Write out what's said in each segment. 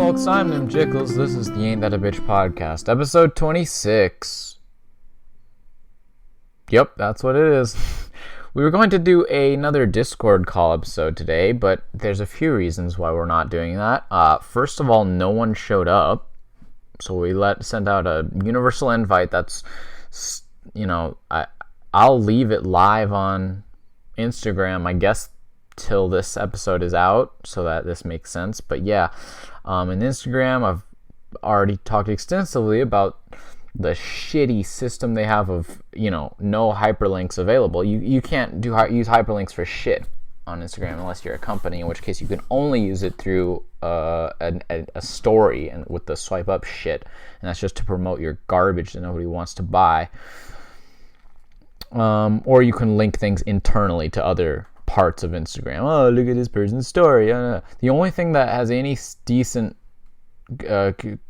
folks, I'm Nim Jickles. This is the Ain't That a Bitch podcast, episode 26. Yep, that's what it is. We were going to do another Discord call episode today, but there's a few reasons why we're not doing that. First of all, no one showed up, so we sent out a universal invite that's, I'll leave it live on Instagram, I guess, till this episode is out, so that this makes sense. But yeah, in Instagram, I've already talked extensively about the shitty system they have of, no hyperlinks available. You can't use hyperlinks for shit on Instagram unless you're a company, in which case you can only use it through a story and with the swipe up shit, and that's just to promote your garbage that nobody wants to buy. Or you can link things internally to other parts of Instagram. Oh, look at this person's story. The only thing that has any decent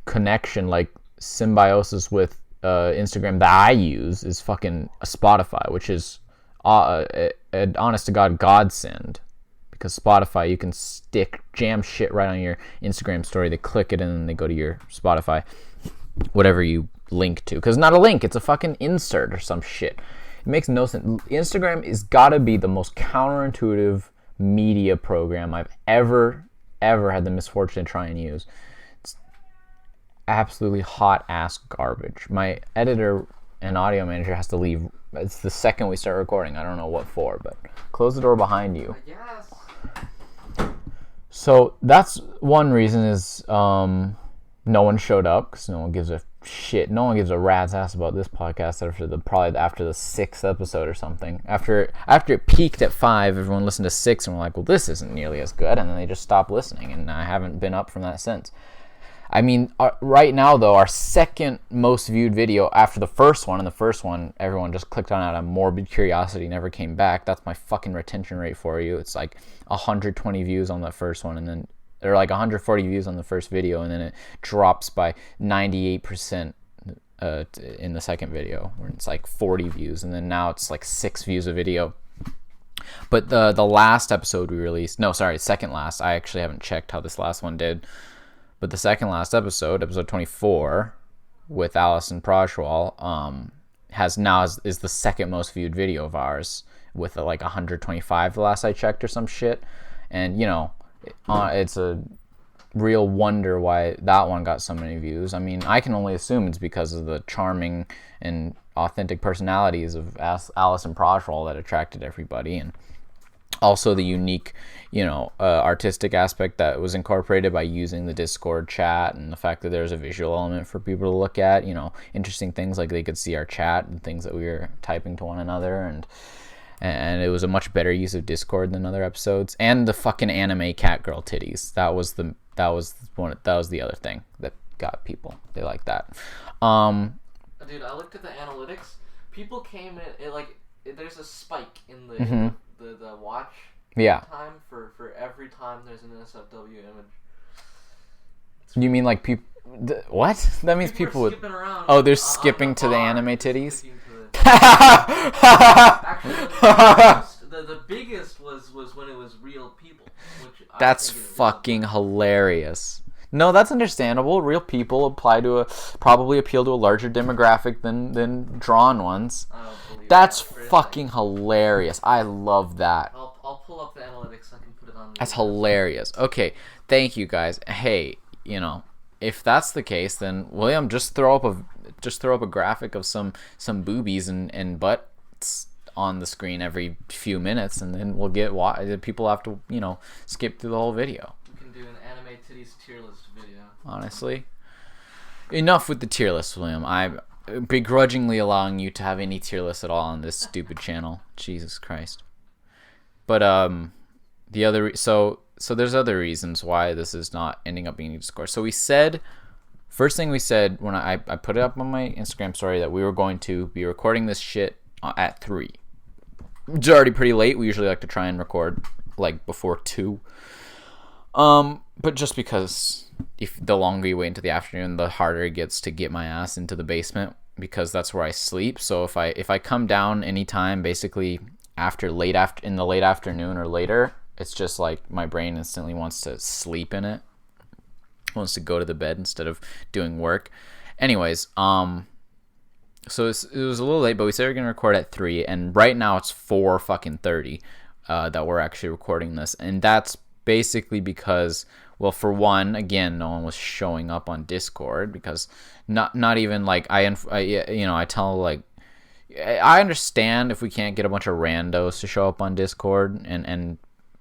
connection, like symbiosis with Instagram that I use is fucking Spotify, which is an honest to God godsend, because Spotify, you can jam shit right on your Instagram story. They click it and then they go to your Spotify, whatever you link to, because it's not a link, it's a fucking insert or some shit. It makes no sense. Instagram is gotta be the most counterintuitive media program I've ever had the misfortune to try and use. It's absolutely hot ass garbage. My editor and audio manager has to leave. It's the second we start recording. I don't know what for, but close the door behind you. Yes. So that's one reason is no one showed up, because no one gives a shit. No one gives a rat's ass about this podcast after the 6th episode or something. After it peaked at 5, everyone listened to 6 and we're like, well, this isn't nearly as good, and then they just stopped listening, and I haven't been up from that since. I mean, right now though, our second most viewed video after the first one, and the first one everyone just clicked on out of morbid curiosity, never came back. That's my fucking retention rate for you. It's like 120 views on the first one, and then or like 140 views on the first video, and then it drops by 98% in the second video, where it's like 40 views, and then now it's like 6 views a video. But the last episode we released, second last, I actually haven't checked how this last one did, but the second last episode 24, with Alison Projwal, is the second most viewed video of ours, with like 125 the last I checked or some shit. And it's a real wonder why that one got so many views. I mean, I can only assume it's because of the charming and authentic personalities of Alison Projwal that attracted everybody, and also the unique, artistic aspect that was incorporated by using the Discord chat, and the fact that there's a visual element for people to look at, interesting things like they could see our chat and things that we were typing to one another, and it was a much better use of Discord than other episodes. And the fucking anime cat girl titties. That was the other thing that got people. They like that. Dude, I looked at the analytics. People came in there's a spike in the watch time for every time there's an SFW image. You mean like people? What? That means people would. Oh, they're skipping to the anime titties. Actually, the biggest was when it was real people. That's fucking hilarious. No, that's understandable. Real people probably appeal to a larger demographic than drawn ones. That's fucking hilarious. I love that. I'll pull up the analytics. I can put it on. That's hilarious. Okay, thank you guys. Hey, if that's the case, then William, just throw up a graphic of some boobies and butts on the screen every few minutes, and then we'll get people have to skip through the whole video. We can do an anime titties tier list video. Honestly, enough with the tier list, William. I'm begrudgingly allowing you to have any tier list at all on this stupid channel. Jesus Christ. But so there's other reasons why this is not ending up being a Discord. So first thing we said when I put it up on my Instagram story that we were going to be recording this shit at 3. It's already pretty late. We usually like to try and record like before 2. But just because if the longer you wait into the afternoon, the harder it gets to get my ass into the basement, because that's where I sleep. So if I come down anytime, basically in the late afternoon or later, it's just like my brain instantly wants to sleep in it. wants to go to the bed instead of doing work. Anyways, so it was a little late, but we said we were gonna record at 3, and right now it's 4:30 that we're actually recording this, and that's basically because, well, for one, again, no one was showing up on Discord, because not even like I tell, like, I understand if we can't get a bunch of randos to show up on Discord and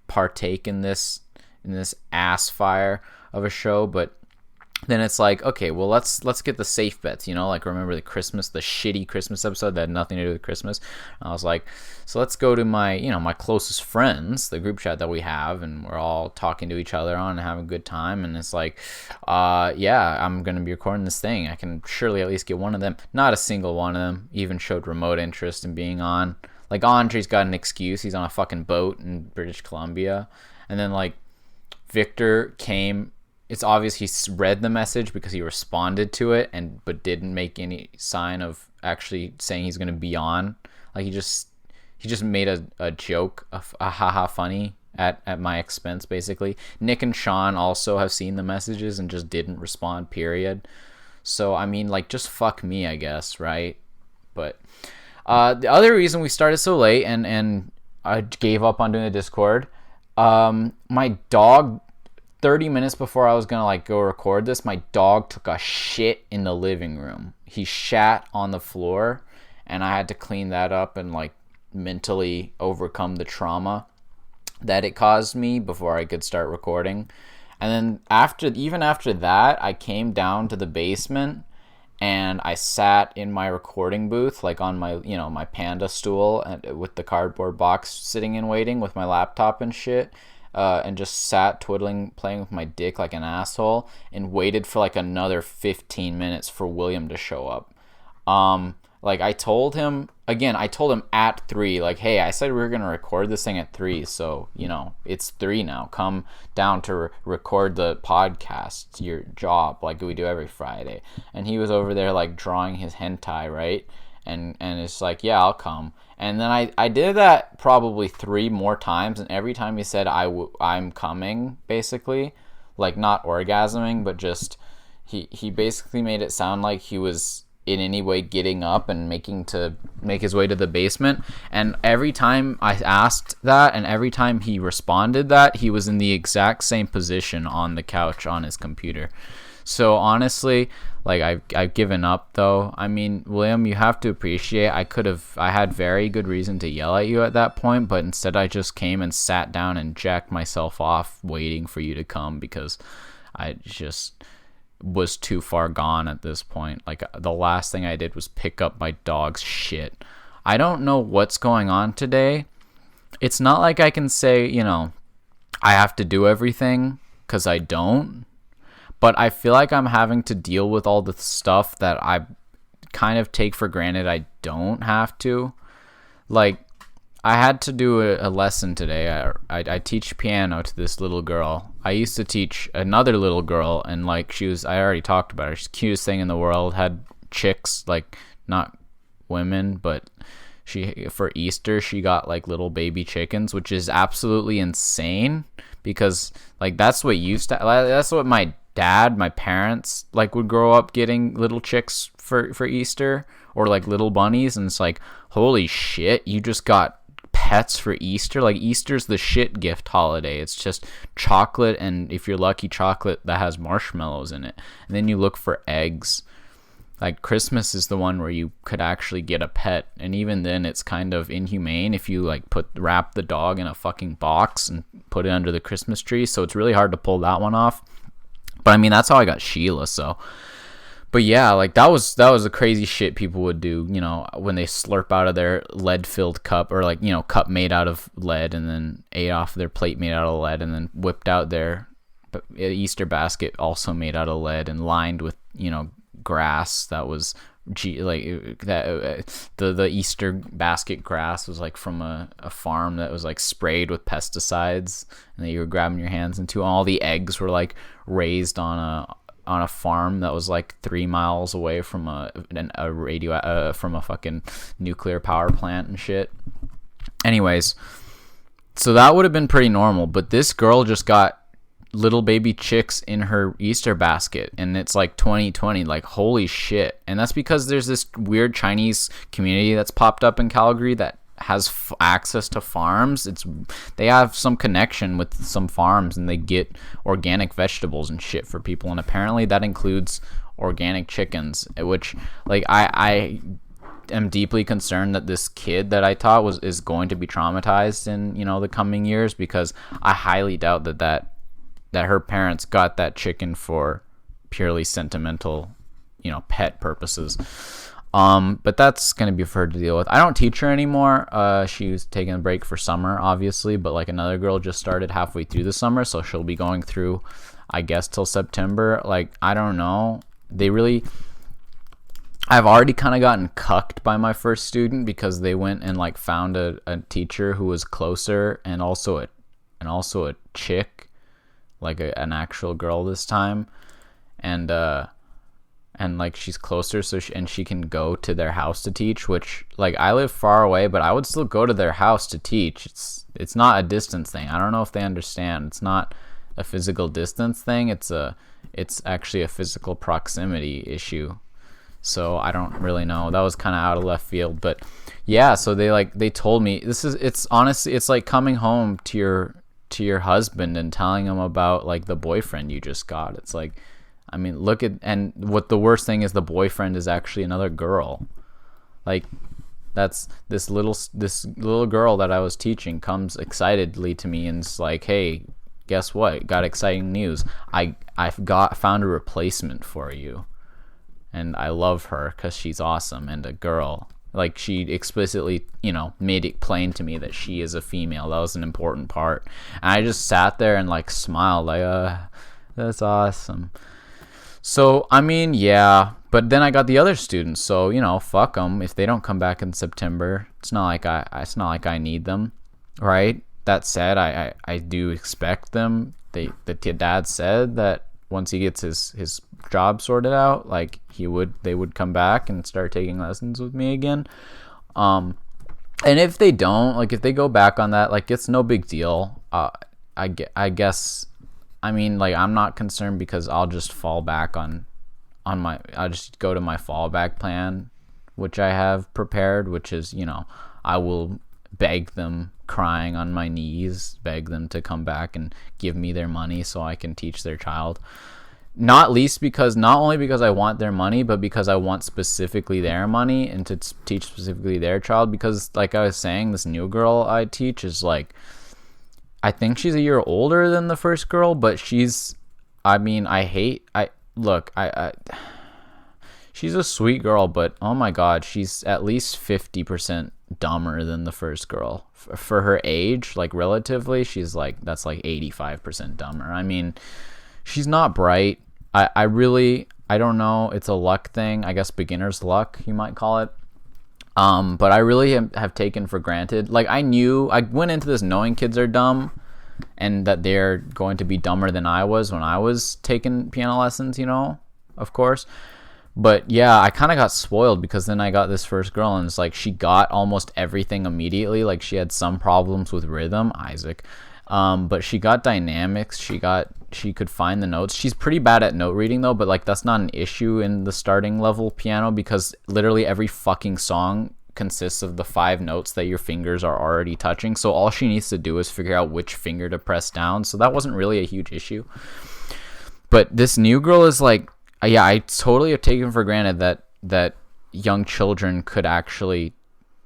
partake in this ass fire of a show, but then it's like, okay, well, let's get the safe bets, like, remember the shitty Christmas episode that had nothing to do with Christmas? I was like, so let's go to my, my closest friends, the group chat that we have, and we're all talking to each other on and having a good time, and it's like, yeah, I'm going to be recording this thing. I can surely at least get one of them. Not a single one of them even showed remote interest in being on. Like, Andre's got an excuse. He's on a fucking boat in British Columbia. And then, like, Victor came. It's obvious he read the message because he responded to it, but didn't make any sign of actually saying he's going to be on. Like, he just made a joke, a haha funny at my expense, basically. Nick and Sean also have seen the messages and just didn't respond, period. So, I mean, like, just fuck me, I guess, right? But the other reason we started so late and I gave up on doing the Discord, my dog, 30 minutes before I was gonna, like, go record this, my dog took a shit in the living room. He shat on the floor, and I had to clean that up and, like, mentally overcome the trauma that it caused me before I could start recording. And then even after that, I came down to the basement and I sat in my recording booth, like, on my, my panda stool, with the cardboard box sitting and waiting with my laptop and shit. And just sat playing with my dick like an asshole, and waited for like another 15 minutes for William to show up. Like, I told him at 3, like, hey, I said we were going to record this thing at 3, so, it's 3 now. Come down to record the podcast, it's your job, like we do every Friday. And he was over there, like, drawing his hentai, right? And it's like, yeah, I'll come. And then I did that probably 3 more times, and every time he said I'm coming, basically, like, not orgasming, but just he basically made it sound like he was in any way getting up and make his way to the basement. And every time I asked that, and every time he responded that, he was in the exact same position on the couch on his computer. So honestly, like, I've given up, though. I mean, William, you have to appreciate, I had very good reason to yell at you at that point, but instead I just came and sat down and jacked myself off waiting for you to come, because I just was too far gone at this point. Like, the last thing I did was pick up my dog's shit. I don't know what's going on today. It's not like I can say, I have to do everything, because I don't. But I feel like I'm having to deal with all the stuff that I kind of take for granted I don't have to. Like, I had to do a lesson today. I teach piano to this little girl. I used to teach another little girl, and, like, I already talked about her. She's the cutest thing in the world. Had chicks, like, not women, but for Easter, she got, like, little baby chickens, which is absolutely insane, because, like, that's what my parents, like, would grow up getting little chicks for Easter, or, like, little bunnies, and it's like, holy shit, you just got pets for Easter. Like, Easter's the shit gift holiday. It's just chocolate, and if you're lucky, chocolate that has marshmallows in it, and then you look for eggs. Like, Christmas is the one where you could actually get a pet, and even then it's kind of inhumane if you, like, wrap the dog in a fucking box and put it under the Christmas tree, so it's really hard to pull that one off. But I mean, that's how I got Sheila, so. But yeah, like, that was the crazy shit people would do, when they slurp out of their lead-filled cup, or, like, cup made out of lead, and then ate off their plate made out of lead, and then whipped out their Easter basket also made out of lead and lined with, grass that was the Easter basket grass was, like, from a farm that was, like, sprayed with pesticides, and that you were grabbing your hands into. All the eggs were, like, raised on a farm that was, like, 3 miles away from from a fucking nuclear power plant and shit. Anyways, so that would have been pretty normal, but this girl just got little baby chicks in her Easter basket, and it's like 2020. Like, holy shit. And that's because there's this weird Chinese community that's popped up in Calgary that has access to farms. They have some connection with some farms, and they get organic vegetables and shit for people, and apparently that includes organic chickens, which, like, I am deeply concerned that this kid that I taught is going to be traumatized in, you know, the coming years, because I highly doubt that her parents got that chicken for purely sentimental, you know, pet purposes. But that's going to be for her to deal with. I don't teach her anymore. She was taking a break for summer, obviously, but like another girl just started halfway through the summer, so she'll be going through, I guess, till September. Like, I don't know. I've already kind of gotten cucked by my first student, because they went and like found a teacher who was closer, and also a chick, like an actual girl this time, and like she's closer, so she can go to their house to teach, which, like, I live far away, but I would still go to their house to teach. It's not a distance thing. I don't know if they understand. It's not a physical distance thing. It's actually a physical proximity issue. So I don't really know. That was kind of out of left field, but yeah. So they told me it's honestly, it's like coming home to your husband and telling him about like the boyfriend you just got. It's like, I mean, look at, and what the worst thing is, the boyfriend is actually another girl. Like, that's this little girl that I was teaching comes excitedly to me and is like, hey, guess what? Got exciting news. I've found a replacement for you. And I love her because she's awesome and a girl. Like, she explicitly, you know, made it plain to me that she is a female. That was an important part. And I just sat there and like smiled, like, that's awesome. So, I mean, yeah, but then I got the other students, so, you know, fuck them. If they don't come back in September, it's not like I need them, right? That said, I do expect them. The dad said that once he gets his job sorted out, like, they would come back and start taking lessons with me again. And if they don't, like, if they go back on that, like, it's no big deal. I guess. I mean, like, I'm not concerned, because I'll just fall back I'll just go to my fallback plan, which I have prepared, which is, you know, I will beg them, crying on my knees, beg them to come back and give me their money so I can teach their child. Not only because I want their money, but because I want specifically their money and to teach specifically their child, because, like I was saying, this new girl I teach is like, I think she's a year older than the first girl, but she's a sweet girl, but oh my god, she's at least 50% dumber than the first girl. For her age, like, relatively, she's like, that's like 85% dumber. I mean, she's not bright. I don't know. It's a luck thing. I guess beginner's luck, you might call it. But I really have taken for granted. Like, I went into this knowing kids are dumb and that they're going to be dumber than I was when I was taking piano lessons, you know, of course. But yeah, I kind of got spoiled, because then I got this first girl and it's like, she got almost everything immediately. Like, she had some problems with rhythm, Isaac. But she got dynamics. She could find the notes. She's pretty bad at note reading though, but like, that's not an issue in the starting level piano, because literally every fucking song consists of the 5 notes that your fingers are already touching. So all she needs to do is figure out which finger to press down. So that wasn't really a huge issue. But this new girl is like, yeah, I totally have taken for granted that young children could actually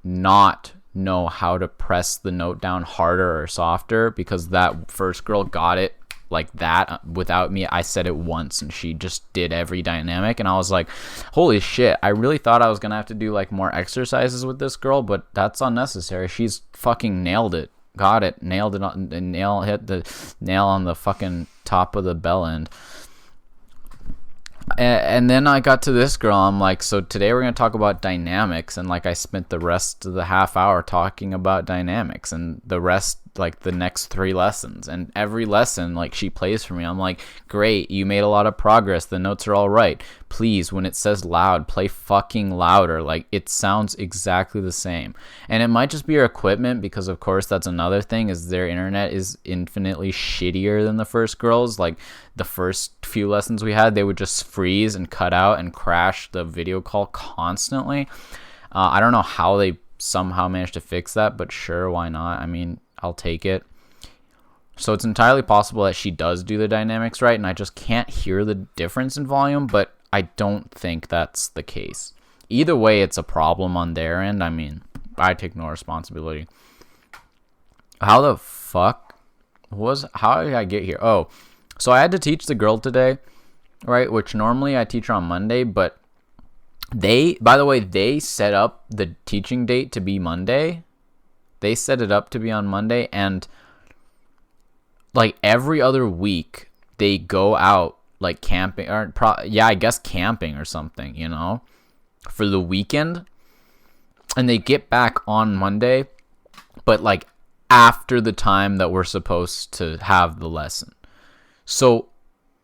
not know how to press the note down harder or softer, because that first girl got it like that without me. I said it once and she just did every dynamic, and I was like, holy shit, I really thought I was gonna have to do like more exercises with this girl, but that's unnecessary. She's fucking nailed it, got it, nailed it, hit the nail on the fucking top of the bell end. And then I got to this girl. I'm like, so today we're going to talk about dynamics. And like, I spent the rest of the half hour talking about dynamics, and the rest like the next 3 lessons, and every lesson like she plays for me. I'm like, great, you made a lot of progress, the notes are all right, please, when it says loud, play fucking louder. Like, it sounds exactly the same. And it might just be your equipment, because of course that's another thing, is their internet is infinitely shittier than the first girls. Like, the first few lessons we had, they would just freeze and cut out and crash the video call constantly. I don't know how they somehow managed to fix that, but sure, why not? I mean, I'll take it. So it's entirely possible that she does do the dynamics right, and I just can't hear the difference in volume, but I don't think that's the case. Either way, it's a problem on their end. I mean, I take no responsibility. How the fuck how did I get here? Oh, so I had to teach the girl today, right? Which normally I teach her on Monday, but by the way, they set up the teaching date to be Monday. They set it up to be on Monday, and like every other week they go out like camping, or I guess camping or something, you know, for the weekend, and they get back on Monday, but like after the time that we're supposed to have the lesson. So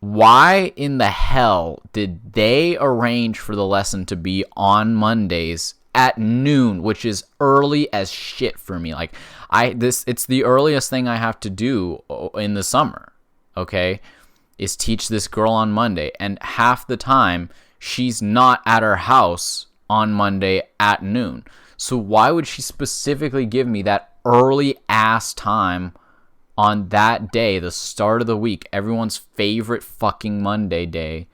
why in the hell did they arrange for the lesson to be on Mondays at noon, which is early as shit for me? Like, it's the earliest thing I have to do in the summer, okay, is teach this girl on Monday, and half the time she's not at her house on Monday at noon. So why would she specifically give me that early ass time on that day, the start of the week, everyone's favorite fucking Monday day,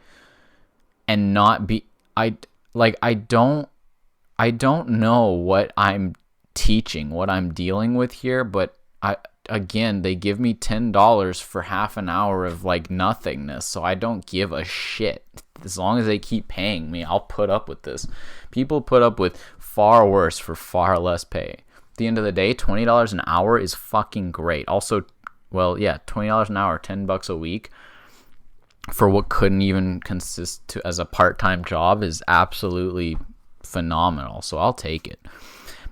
and not be... I don't know what I'm teaching, what I'm dealing with here, but again, they give me $10 for half an hour of like nothingness, so I don't give a shit. As long as they keep paying me, I'll put up with this. People put up with far worse for far less pay. At the end of the day, $20 an hour is fucking great. Also, well, yeah, $20 an hour, $10 a week for what couldn't even consist as a part-time job is absolutely phenomenal. So I'll take it.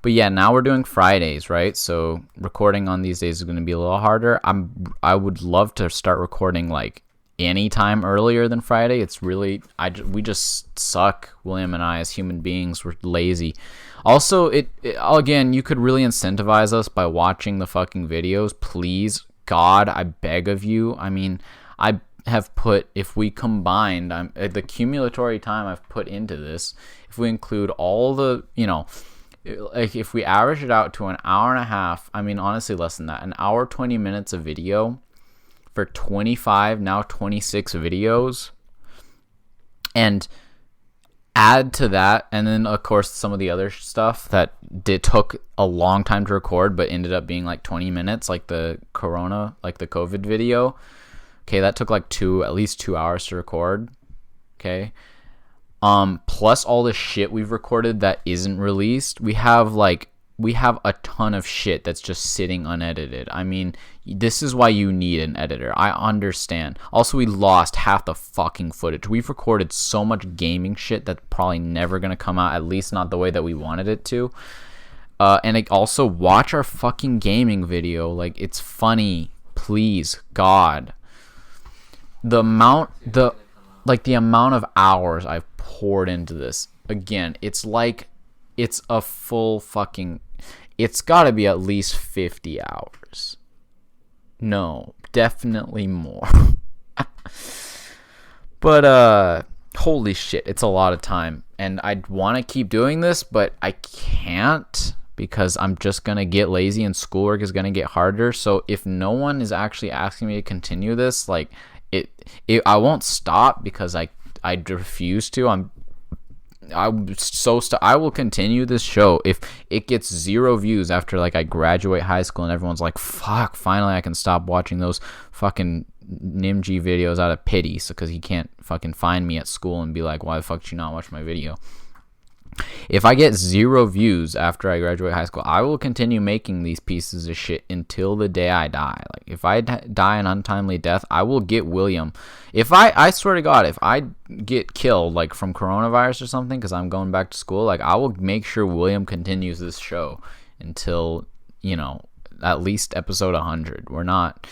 But yeah, now we're doing Fridays, right? So recording on these days is going to be a little harder. I would love to start recording like any time earlier than Friday. It's really, we just suck, William and I, as human beings. We're lazy. Also, again, you could really incentivize us by watching the fucking videos. Please, God, I beg of you. I mean, I have put, if we combined, the cumulatory time I've put into this, if we include all the, you know, like if we average it out to an hour and a half, I mean, honestly, less than that, an hour, 20 minutes of video for 25, now 26 videos, and add to that, and then of course some of the other stuff that took a long time to record but ended up being like 20 minutes, like the COVID video. Okay, that took like at least 2 hours to record. Okay, plus all the shit we've recorded that isn't released. We have a ton of shit that's just sitting unedited. I mean, this is why you need an editor. I understand. Also, we lost half the fucking footage. We've recorded so much gaming shit that's probably never going to come out, at least not the way that we wanted it to. And also, watch our fucking gaming video. Like, it's funny. Please, God. The amount of hours I've poured into this. Again, it's a full fucking... It's got to be at least 50 hours. No, definitely more. But, holy shit, it's a lot of time. And I'd want to keep doing this, but I can't, because I'm just going to get lazy and schoolwork is going to get harder. So if no one is actually asking me to continue this, like, I won't stop, because I refuse to. I will continue this show if it gets 0 views after like I graduate high school and everyone's like, fuck, finally I can stop watching those fucking Nim G videos out of pity, because he can't fucking find me at school and be like, why the fuck did you not watch my video? If I get 0 views after I graduate high school, I will continue making these pieces of shit until the day I die. Like, if I die an untimely death, I will get William. If I swear to God, if I get killed, like, from coronavirus or something, because I'm going back to school, like, I will make sure William continues this show until, you know, at least episode 100. We're not.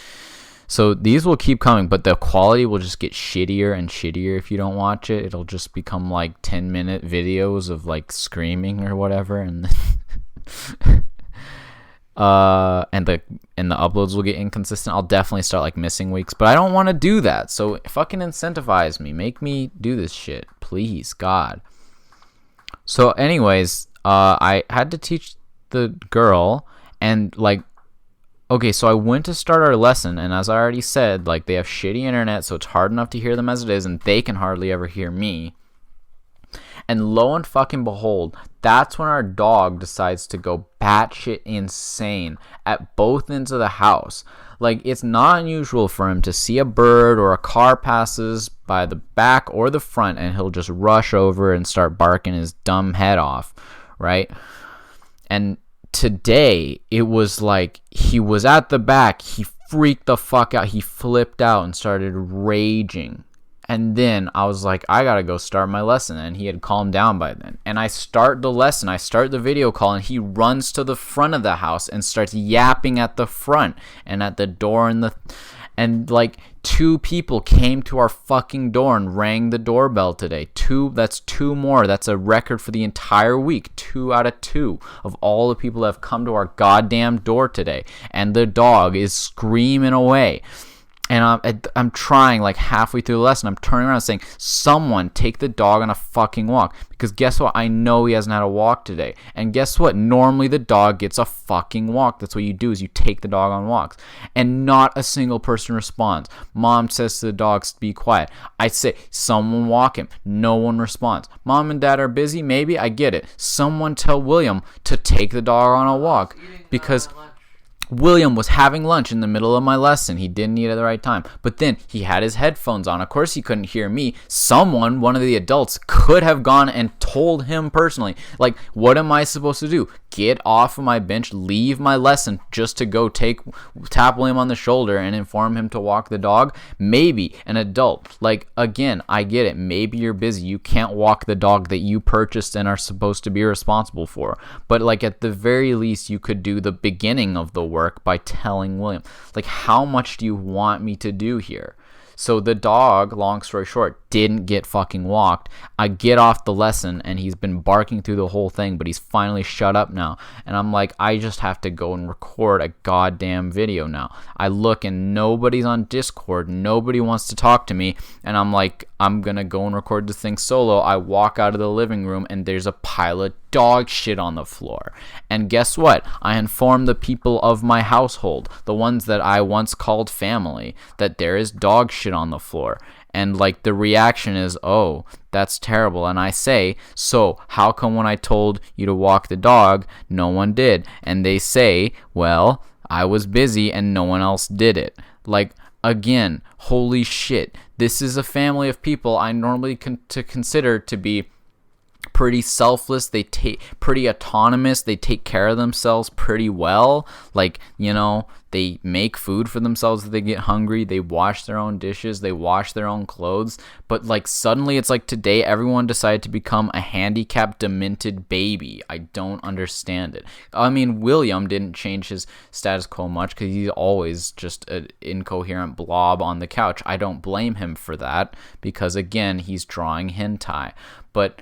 So these will keep coming, but the quality will just get shittier and shittier if you don't watch it. It'll just become like 10-minute videos of like screaming or whatever, and and the uploads will get inconsistent. I'll definitely start like missing weeks, but I don't want to do that. So fucking incentivize me, make me do this shit, please, God. So anyways, I had to teach the girl, and like, okay, so I went to start our lesson, and as I already said, like, they have shitty internet, so it's hard enough to hear them as it is, and they can hardly ever hear me. And lo and fucking behold, that's when our dog decides to go batshit insane at both ends of the house. Like, it's not unusual for him to see a bird or a car passes by the back or the front, and he'll just rush over and start barking his dumb head off, right? And today, it was like he was at the back, he freaked the fuck out, he flipped out and started raging. And then I was like, I gotta go start my lesson, and he had calmed down by then. And I start the lesson, I start the video call, and he runs to the front of the house and starts yapping at the front and at the door, and like 2 people came to our fucking door and rang the doorbell today. That's 2 more. That's a record for the entire week. 2 out of 2 of all the people that have come to our goddamn door today. And the dog is screaming away. And I'm trying, like, halfway through the lesson, I'm turning around saying, someone take the dog on a fucking walk. Because guess what? I know he hasn't had a walk today. And guess what? Normally the dog gets a fucking walk. That's what you do, is you take the dog on walks. And not a single person responds. Mom says to the dogs, be quiet. I say, someone walk him. No one responds. Mom and dad are busy? Maybe. I get it. Someone tell William to take the dog on a walk. Because William was having lunch in the middle of my lesson. He didn't eat at the right time. But then he had his headphones on. Of course he couldn't hear me. Someone, one of the adults, could have gone and told him personally. Like, what am I supposed to do? Get off of my bench, leave my lesson just to go tap William on the shoulder and inform him to walk the dog? Maybe an adult. Like, again, I get it. Maybe you're busy. You can't walk the dog that you purchased and are supposed to be responsible for. But like, at the very least, you could do the beginning of the work by telling William. Like, how much do you want me to do here? So the dog, long story short, didn't get fucking walked. I get off the lesson, and he's been barking through the whole thing, but he's finally shut up now. And I'm like, I just have to go and record a goddamn video now. I look, and nobody's on Discord. Nobody wants to talk to me. And I'm like, I'm going to go and record this thing solo. I walk out of the living room, and there's a pile of dog shit on the floor. And guess what? I informed the people of my household, the ones that I once called family, that there is dog shit on the floor. And like, the reaction is, oh, that's terrible. And I say, so how come when I told you to walk the dog, no one did? And they say, well, I was busy and no one else did it. Like, again, holy shit. This is a family of people I normally consider to be pretty selfless. They pretty autonomous. They take care of themselves pretty well. Like, you know, they make food for themselves if they get hungry. They wash their own dishes. They wash their own clothes. But like, suddenly it's like today everyone decided to become a handicapped, demented baby. I don't understand it. I mean, William didn't change his status quo much because he's always just an incoherent blob on the couch. I don't blame him for that because, again, he's drawing hentai. But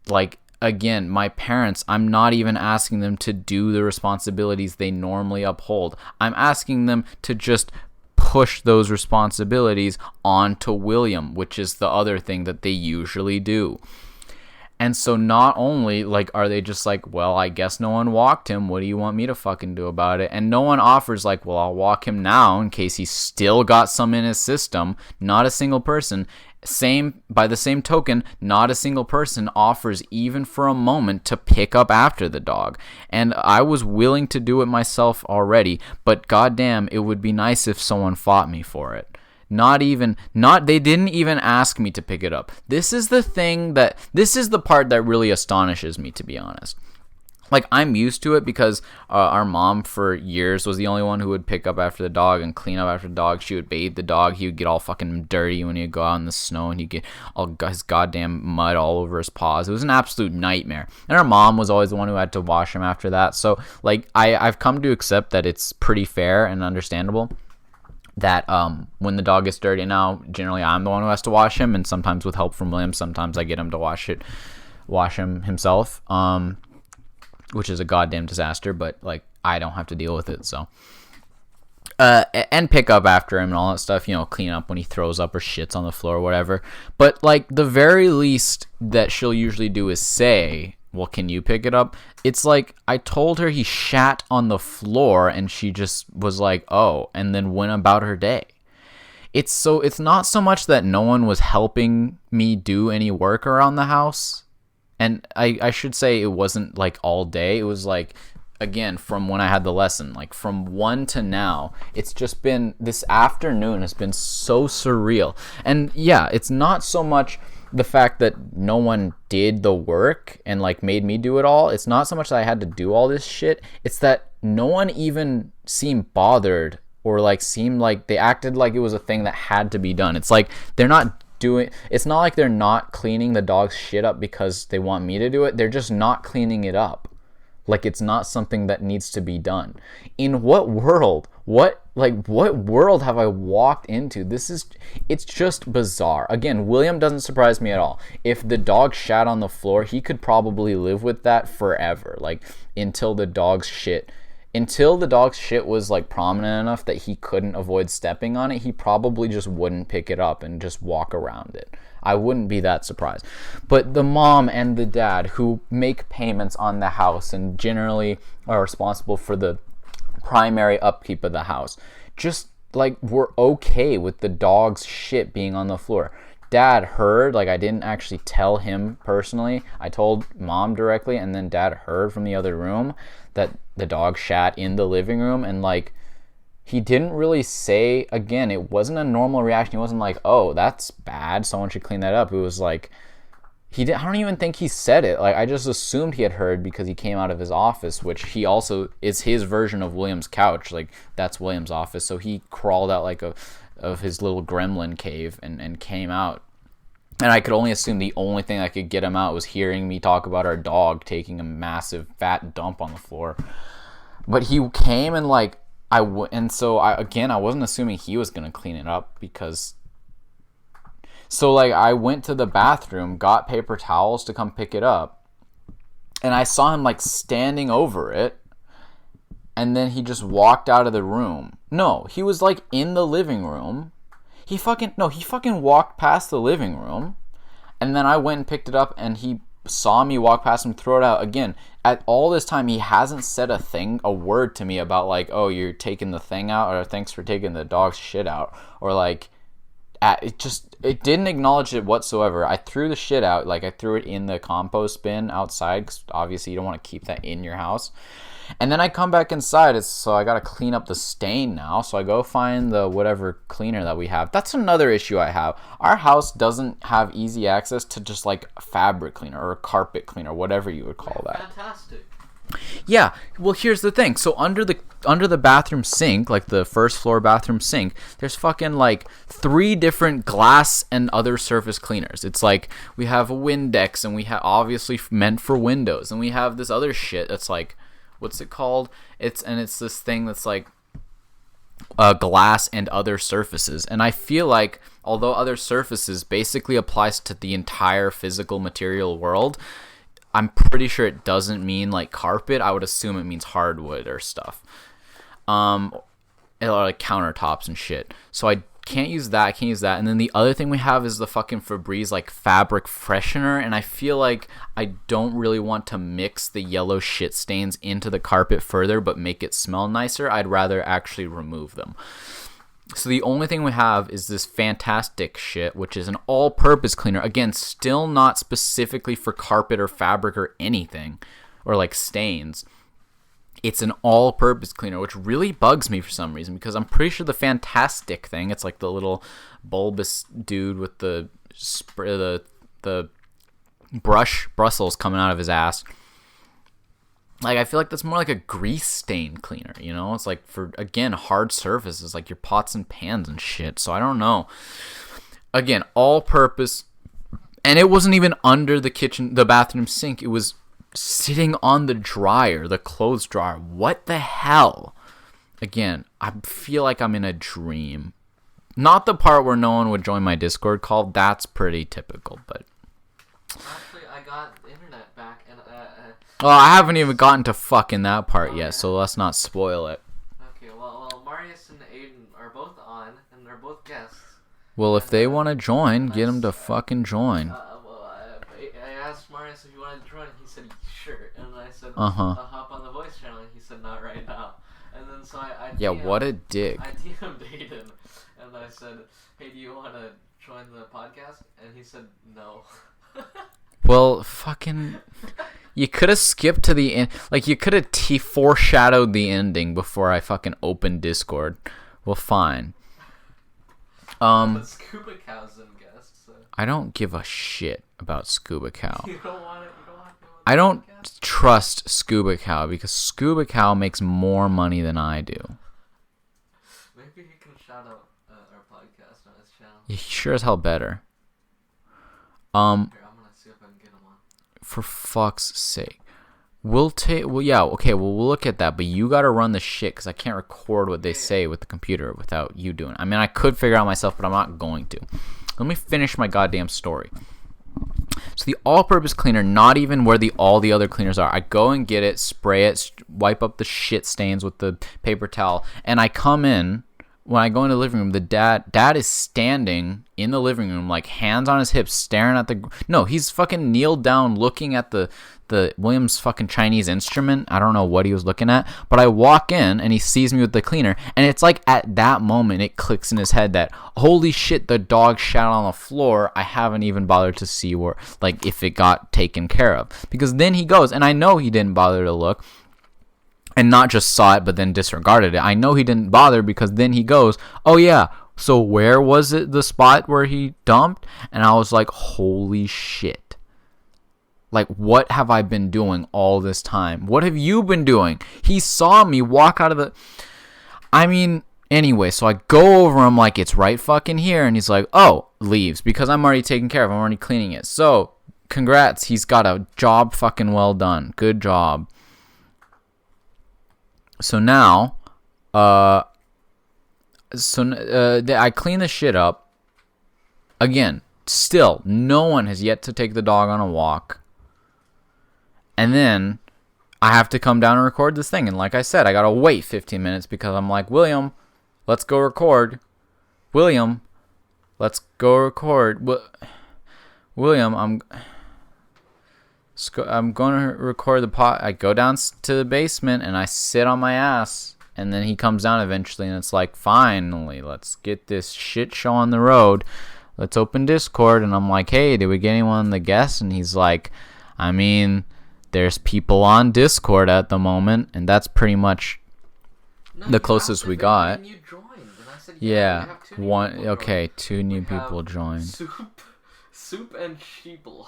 like, again, my parents, I'm not even asking them to do the responsibilities they normally uphold. I'm asking them to just push those responsibilities onto William, which is the other thing that they usually do. And so not only, like, are they just like, well, I guess no one walked him. What do you want me to fucking do about it? And no one offers like, well, I'll walk him now in case he's still got some in his system. Not a single person. By the same token, not a single person offers even for a moment to pick up after the dog. And I was willing to do it myself already, but goddamn, it would be nice if someone fought me for it. They didn't even ask me to pick it up. This is the part that really astonishes me, to be honest. like, I'm used to it because our mom for years was the only one who would pick up after the dog and clean up after the dog. She would bathe the dog. He would get all fucking dirty when he'd go out in the snow, and he'd get all his goddamn mud all over his paws. It was an absolute nightmare. And our mom was always the one who had to wash him after that. So, like, I've come to accept that it's pretty fair and understandable that when the dog gets dirty now, generally I'm the one who has to wash him, and sometimes with help from William, sometimes I get him to wash him himself. Which is a goddamn disaster, but, like, I don't have to deal with it, so. And pick up after him and all that stuff, you know, clean up when he throws up or shits on the floor or whatever. But, like, the very least that she'll usually do is say, well, can you pick it up? It's like, I told her he shat on the floor, and she just was like, oh, and then went about her day. It's not so much that no one was helping me do any work around the house. And I should say it wasn't, like, all day. It was, like, again, from when I had the lesson, like, from 1 to now, it's just been, this afternoon has been so surreal. And, yeah, it's not so much the fact that no one did the work and, like, made me do it all. It's not so much that I had to do all this shit. It's that no one even seemed bothered or, like, seemed like they acted like it was a thing that had to be done. It's like they're not it's not like they're not cleaning the dog's shit up because they want me to do it. They're just not cleaning it up. Like, it's not something that needs to be done. In what world? What world have I walked into? It's just bizarre. Again, William doesn't surprise me at all. If the dog shat on the floor, he could probably live with that forever. Like, until the dog's shit was, like, prominent enough that he couldn't avoid stepping on it, he probably just wouldn't pick it up and just walk around it. I wouldn't be that surprised. But the mom and the dad, who make payments on the house and generally are responsible for the primary upkeep of the house, just, like, were okay with the dog's shit being on the floor. Dad heard, like, I didn't actually tell him personally. I told mom directly, and then dad heard from the other room that the dog shat in the living room, and, like, he didn't really say, again, it wasn't a normal reaction. He wasn't like, oh, that's bad, someone should clean that up. It was like, I don't even think he said it. Like, I just assumed he had heard because he came out of his office, which he also is his version of William's couch. Like, that's William's office. So he crawled out like of his little gremlin cave and came out. And I could only assume the only thing that could get him out was hearing me talk about our dog taking a massive fat dump on the floor. But he came and, like, I wasn't assuming he was going to clean it up because... So, like, I went to the bathroom, got paper towels to come pick it up, and I saw him, like, standing over it, and then he just walked out of the room. No, he was, like, in the living room. He fucking walked past the living room, and then I went and picked it up, and he saw me walk past him, throw it out. Again, at all this time, he hasn't said a word to me about, like, oh, you're taking the thing out, or thanks for taking the dog's shit out, or, like, it didn't acknowledge it whatsoever. I threw the shit out, like, I threw it in the compost bin outside, because obviously you don't want to keep that in your house. And then I come back inside, so I gotta clean up the stain now. So I go find the whatever cleaner that we have. That's another issue I have. Our house doesn't have easy access to just, like, a fabric cleaner or a carpet cleaner, whatever you would call that. Fantastic. Yeah, well, here's the thing. So under the bathroom sink, like the first floor bathroom sink, there's fucking, like, 3 different glass and other surface cleaners. It's like we have a Windex, and we have obviously meant for windows, and we have this other shit that's like, what's it called? It's this thing that's like glass and other surfaces. And I feel like, although other surfaces basically applies to the entire physical material world, I'm pretty sure it doesn't mean, like, carpet. I would assume it means hardwood or stuff. Or, like, countertops and shit. So I can't use that. And then the other thing we have is the fucking Febreze, like, fabric freshener. And I feel like I don't really want to mix the yellow shit stains into the carpet further, but make it smell nicer. I'd rather actually remove them. So the only thing we have is this fantastic shit, which is an all-purpose cleaner. Again, still not specifically for carpet or fabric or anything, or, like, stains. It's an all-purpose cleaner, which really bugs me for some reason, because I'm pretty sure the fantastic thing, it's like the little bulbous dude with the bristles coming out of his ass. Like, I feel like that's more like a grease stain cleaner, you know? It's like for, again, hard surfaces, like your pots and pans and shit. So I don't know. Again, all purpose. And it wasn't even under the bathroom sink. It was sitting on the dryer, the clothes dryer. What the hell? Again, I feel like I'm in a dream. Not the part where no one would join my Discord call. That's pretty typical, but... Actually, I got the internet back, and... well, I haven't even gotten to fucking that part yet, so let's not spoil it. Okay, well, Marius and Aiden are both on, and they're both guests. Well, if they want to join, get them to fucking join. I asked Marius if he wanted to join, and he said, sure. And I said, Uh-huh. hop on the voice channel, and he said, not right now. And then so I Yeah, what a dick. I DM'd Aiden, and I said, hey, do you want to join the podcast? And he said, no. Well, fucking... You could have skipped to the end. Like, you could have foreshadowed the ending before I fucking opened Discord. Well, fine. But Scuba Cow's in guest, so... I don't give a shit about Scuba Cow. You don't want it? You don't want I don't trust Scuba Cow because Scuba Cow makes more money than I do. Maybe he can shout out our podcast on his channel. He sure as hell better. Here, I'm gonna see if I can get him on. For fuck's sake. We'll look at that, but you gotta run the shit because I can't record what they say with the computer without you doing it. I mean, I could figure it out myself, but I'm not going to. Let me finish my goddamn story. So the all-purpose cleaner, not even where all the other cleaners are. I go and get it, spray it, wipe up the shit stains with the paper towel, and I come in. When I go into the living room, the dad is standing in the living room, like hands on his hips, staring at no, he's fucking kneeled down, looking at the Williams fucking Chinese instrument. I don't know what he was looking at, but I walk in and he sees me with the cleaner, and it's like at that moment it clicks in his head that holy shit, the dog shat on the floor. I haven't even bothered to see where, like, if it got taken care of, because then he goes, and I know he didn't bother to look. And not just saw it, but then disregarded it. I know he didn't bother because then he goes, oh yeah, so where was it, the spot where he dumped? And I was like, holy shit. Like, what have I been doing all this time? What have you been doing? He saw me walk out of the... I mean, anyway, so I go over him like, it's right fucking here. And he's like, oh, leaves. Because I'm already taking care of it. I'm already cleaning it. So, congrats. He's got a job fucking well done. Good job. So now, I clean the shit up. Again, still, no one has yet to take the dog on a walk. And then I have to come down and record this thing. And like I said, I got to wait 15 minutes because I'm like, William, let's go record. William, let's go record. William, I'm going to record the pod. I go down to the basement and I sit on my ass, and then he comes down eventually, and it's like, finally, let's get this shit show on the road. Let's open Discord. And I'm like, hey, did we get anyone on the guest? And he's like, I mean, there's people on Discord at the moment, and that's pretty much the closest we got. You joined, and I said, yeah, we have two one. people Okay, joined. two new people joined. Soup and Sheeple.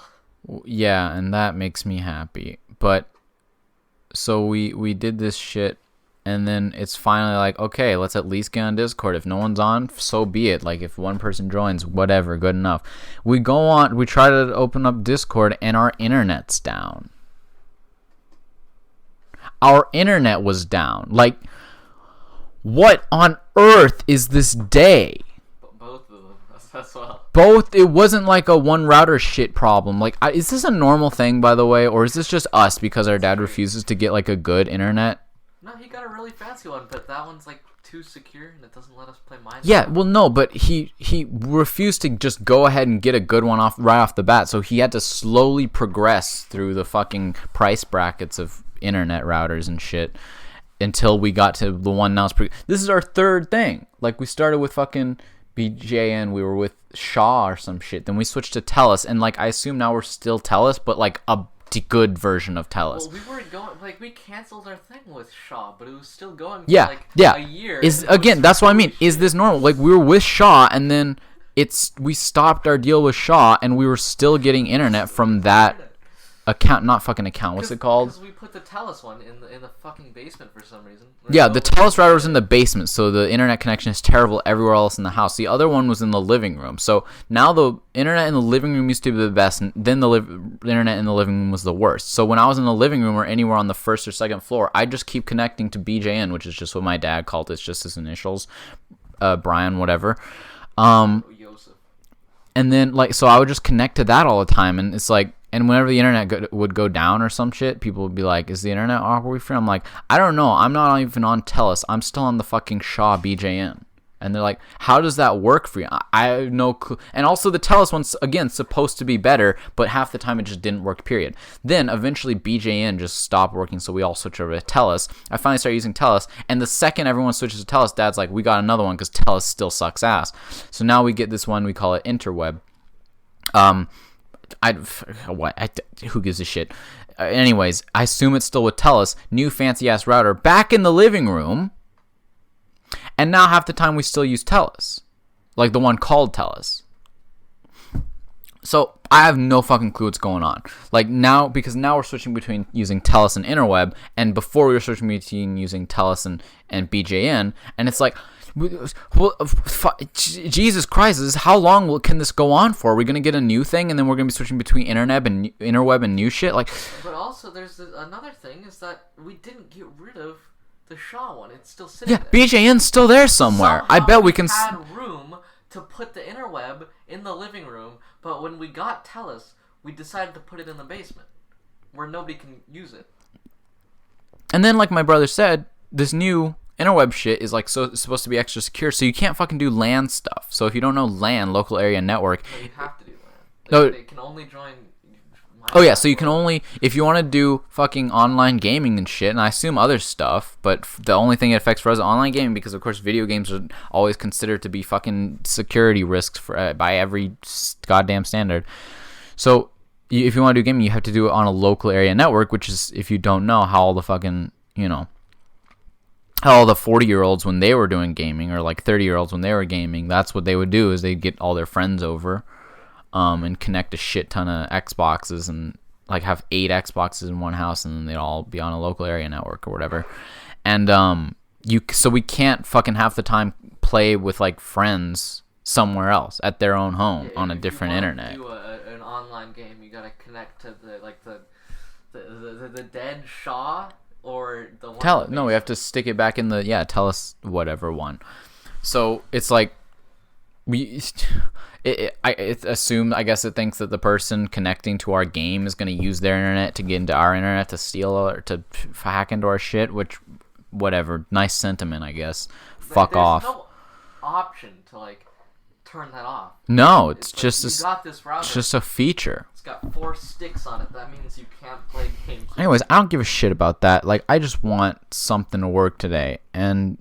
Yeah, and that makes me happy. But so we did this shit, and then it's finally like, okay, let's at least get on Discord. If no one's on, so be it. Like, if one person joins, whatever, good enough. We go on, we try to open up Discord, and our internet's down. Our internet was down. Like, what on earth is this day? Both of them as well. Both. It wasn't like a one router shit problem. Like, is this a normal thing, by the way, or is this just us because our dad refuses to get like a good internet? No, he got a really fancy one, but that one's like too secure and it doesn't let us play Minecraft. Yeah, well, no, but he refused to just go ahead and get a good one right off the bat, so he had to slowly progress through the fucking price brackets of internet routers and shit until we got to the one now. This is our third thing. Like, we started with fucking BJN, we were with Shaw or some shit, then we switched to TELUS, and like, I assume now we're still TELUS, but like a good version of TELUS. Well, we weren't going, like, we canceled our thing with Shaw, but it was still going for a year. That's what I mean. Is this normal? Like, we were with Shaw, and then we stopped our deal with Shaw, and we were still getting internet from that. account, not fucking account. What's it called? Because we put the TELUS one in the fucking basement for some reason. Yeah, the TELUS router was in the basement, so the internet connection is terrible everywhere else in the house. The other one was in the living room. So now the internet in the living room used to be the best, and then the internet in the living room was the worst. So when I was in the living room or anywhere on the first or second floor, I just keep connecting to BJN, which is just what my dad called it. It's just his initials, Brian, whatever. And then, like, so I would just connect to that all the time, and it's like, and whenever the internet would go down or some shit, people would be like, is the internet awkward free? I'm like, I don't know. I'm not even on TELUS. I'm still on the fucking Shaw BJN. And they're like, how does that work for you? I have no clue. And also the TELUS one's, again, supposed to be better, but half the time it just didn't work, period. Then eventually BJN just stopped working, so we all switched over to TELUS. I finally started using TELUS, and the second everyone switches to TELUS, Dad's like, we got another one because TELUS still sucks ass. So now we get this one, we call it Interweb. Who gives a shit? Anyways, I assume it's still with TELUS. New fancy ass router back in the living room. And now half the time we still use TELUS. Like the one called TELUS. So I have no fucking clue what's going on. Like now, because now we're switching between using TELUS and Interweb. And before we were switching between using TELUS and BJN. And it's like, well, Jesus Christ, how long can this go on for? Are we going to get a new thing and then we're going to be switching between Interweb and new shit? Like, but also there's another thing is that we didn't get rid of the Shaw one. It's still sitting there. BJN's still there somewhere. Somehow I bet we can had room to put the Interweb in the living room, but when we got TELUS, we decided to put it in the basement where nobody can use it. And then, like my brother said, this new Interweb shit is like so it's supposed to be extra secure, so you can't fucking do LAN stuff. So if you don't know LAN, local area network, no, you have to do LAN. They can only join. Oh yeah, so you can only, if you want to do fucking online gaming and shit, and I assume other stuff, but the only thing it affects for us is online gaming, because of course video games are always considered to be fucking security risks for by every goddamn standard. So if you want to do gaming, you have to do it on a local area network, which is, if you don't know, how all the fucking, how all the 40-year-olds when they were doing gaming, or like 30-year-olds when they were gaming, that's what they would do, is they'd get all their friends over. And connect a shit ton of Xboxes and like have 8 Xboxes in one house, and then they'd all be on a local area network or whatever. And so we can't fucking half the time play with like friends somewhere else at their own home on a different internet. If you want to do an online game, you gotta connect to the dead Shaw or the one. No, we have to stick it back in the TELUS whatever one. So it's like It's assumed, I guess it thinks that the person connecting to our game is going to use their internet to get into our internet to steal or to hack into our shit, which, whatever. Nice sentiment, I guess. Fuck off. There's no option to, like, turn that off. No, it's like, just it's just a feature. It's got 4 sticks on it. That means you can't play games. Anyways, I don't give a shit about that. Like, I just want something to work today. And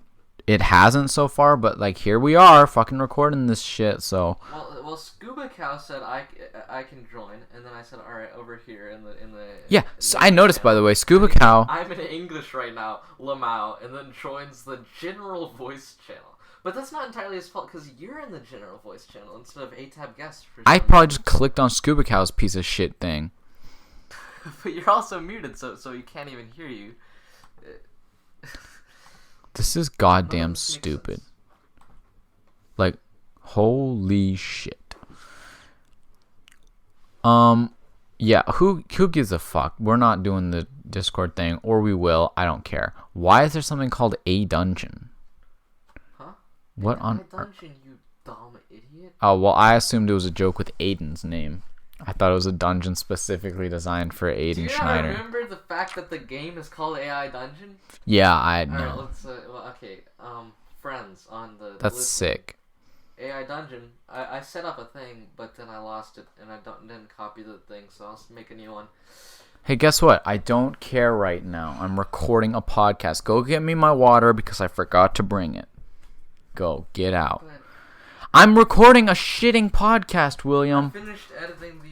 it hasn't so far, but like here we are fucking recording this shit. So well Scuba Cow said I can join, and then I said all right, over here in the so I noticed channel. By the way, Scuba Cow, I'm in English right now, Lamau, and then joins the general voice channel. But that's not entirely his fault, because you're in the general voice channel instead of A-Tab guest. I probably just clicked on Scuba Cow's piece of shit thing. But you're also muted, so he can't even hear you. This is goddamn stupid. Like, holy shit. Yeah, who gives a fuck? We're not doing the Discord thing, or we will. I don't care. Why is there something called A Dungeon? Huh? What A on Dungeon, you dumb idiot? Oh, well, I assumed it was a joke with Aiden's name. I thought it was a dungeon specifically designed for Aiden Schneider. Do you remember the fact that the game is called AI Dungeon? Yeah, I know. Alright, let's, okay, friends on the That's list. sick. AI Dungeon, I set up a thing, but then I lost it, and I didn't copy the thing, so I'll make a new one. Hey, guess what? I don't care right now. I'm recording a podcast. Go get me my water because I forgot to bring it. Go, get out. But I'm recording a shitting podcast, William. I finished editing the,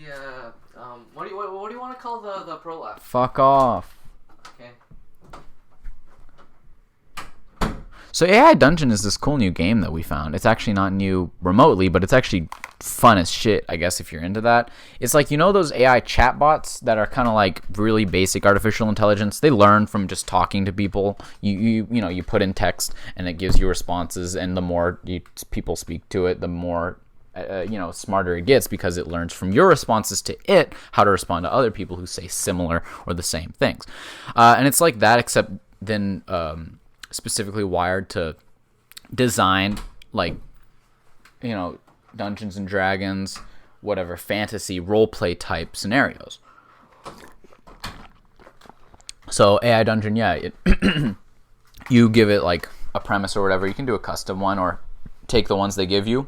what do you want to call the prologue? Fuck off. Okay. So AI Dungeon is this cool new game that we found. It's actually not new remotely, but it's actually fun as shit, I guess, if you're into that. It's like, you know those AI chatbots that are kind of like really basic artificial intelligence? They learn from just talking to people. You know, you put in text and it gives you responses, and the more people speak to it, the more smarter it gets, because it learns from your responses to it how to respond to other people who say similar or the same things. And it's like that, except then specifically wired to design, like, you know, Dungeons and Dragons, whatever, fantasy role-play type scenarios. So AI Dungeon, yeah, you give it like a premise or whatever. You can do a custom one or take the ones they give you.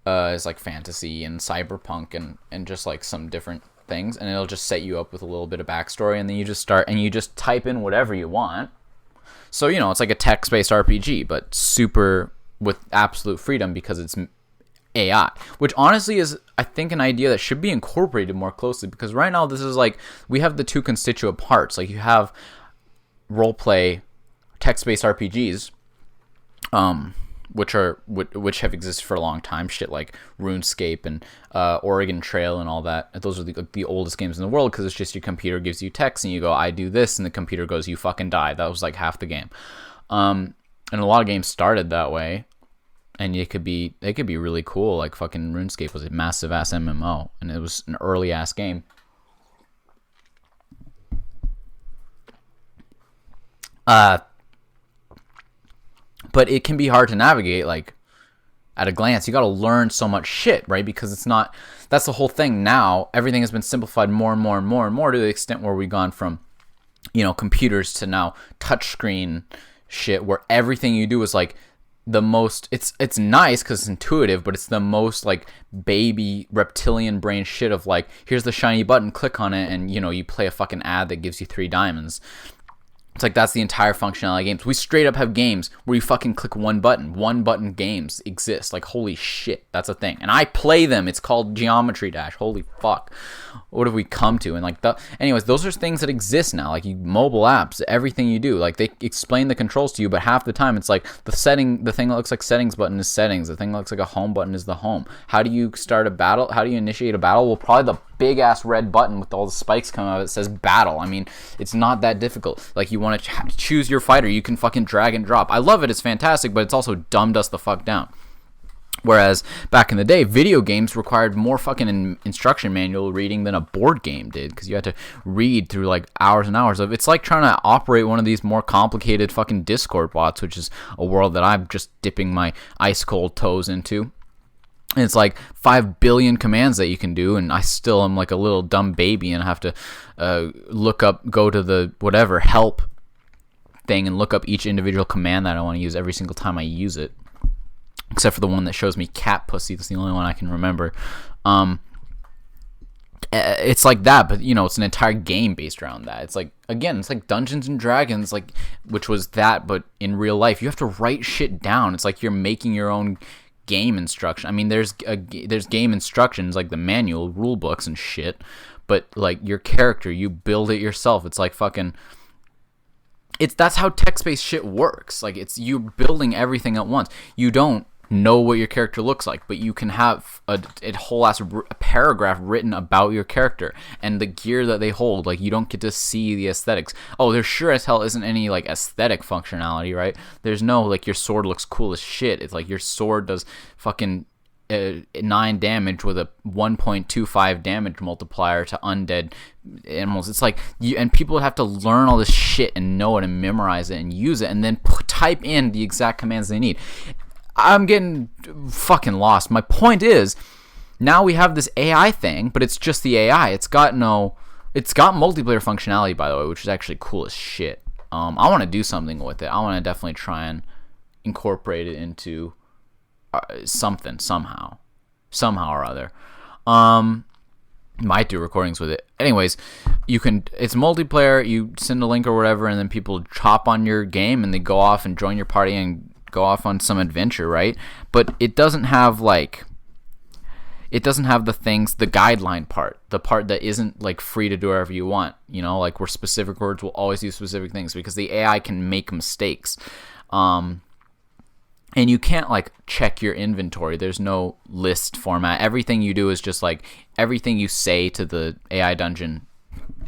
It's like fantasy and cyberpunk and just like some different things, and it'll just set you up with a little bit of backstory, and then you just start and you just type in whatever you want. So, you know, it's like a text-based RPG, but super with absolute freedom, because it's AI, which honestly is, I think, an idea that should be incorporated more closely, because right now this is like, we have the two constituent parts. Like, you have role-play text-based RPGs, which have existed for a long time, shit like RuneScape and Oregon Trail and all that. Those are the oldest games in the world, because it's just your computer gives you text and you go, I do this, and the computer goes, you fucking die. That was like half the game. And a lot of games started that way, and they could be really cool. Like fucking RuneScape was a massive ass MMO, and it was an early ass game. But it can be hard to navigate, like, at a glance. You got to learn so much shit, right? Because it's not, that's the whole thing now. Everything has been simplified more and more and more and more, to the extent where we've gone from, you know, computers to now touchscreen shit, where everything you do is like the most, it's nice because it's intuitive, but it's the most like baby reptilian brain shit of like, here's the shiny button, click on it, and, you know, you play a fucking ad that gives you 3 diamonds. It's like, that's the entire functionality of games. We straight up have games where you fucking click one button games exist. Like, holy shit, that's a thing. And I play them. It's called Geometry Dash. Holy fuck. What have we come to? And like, anyways, those are things that exist now. Like, mobile apps, everything you do, like, they explain the controls to you, but half the time it's like the thing that looks like settings button is settings. The thing that looks like a home button is the home. How do you start a battle? How do you initiate a battle? Well, probably the big ass red button with all the spikes coming out of it says battle. I mean, it's not that difficult. Like, you want to choose your fighter, you can fucking drag and drop. I love it, it's fantastic, but it's also dumbed us the fuck down. Whereas back in the day, video games required more fucking instruction manual reading than a board game did, because you had to read through like hours and hours of. It's like trying to operate one of these more complicated fucking Discord bots, which is a world that I'm just dipping my ice cold toes into. And it's like 5 billion commands that you can do, and I still am like a little dumb baby and have to go to the whatever help thing and look up each individual command that I want to use every single time I use it, except for the one that shows me cat pussy. That's the only one I can remember. It's like that, but, you know, it's an entire game based around that. It's like, again, it's like Dungeons and Dragons, like, which was that, but in real life. You have to write shit down. It's like you're making your own game instruction. I mean, there's game instructions, like the manual, rule books and shit, but like your character, you build it yourself. It's like fucking, that's how text-based shit works. Like, it's you building everything at once. You don't know what your character looks like, but you can have a whole ass paragraph written about your character and the gear that they hold. Like, you don't get to see the aesthetics. Oh, there sure as hell isn't any like aesthetic functionality, right? There's no like, your sword looks cool as shit. It's like your sword does fucking 9 damage with a 1.25 damage multiplier to undead animals. It's like, and people have to learn all this shit and know it and memorize it and use it and then type in the exact commands they need. I'm getting fucking lost. My point is, now we have this AI thing, but it's just the AI. It's got multiplayer functionality, by the way, which is actually cool as shit. I want to do something with it. I want to definitely try and incorporate it into something, somehow or other. Might do recordings with it. Anyways, it's multiplayer. You send a link or whatever, and then people hop on your game and they go off and join your party and go off on some adventure, right? But it doesn't have like, it doesn't have the guideline part, the part that isn't like free to do whatever you want, you know, like where specific words will always do specific things, because the AI can make mistakes. And you can't like check your inventory. There's no list format. Everything you do is just like everything you say to the AI dungeon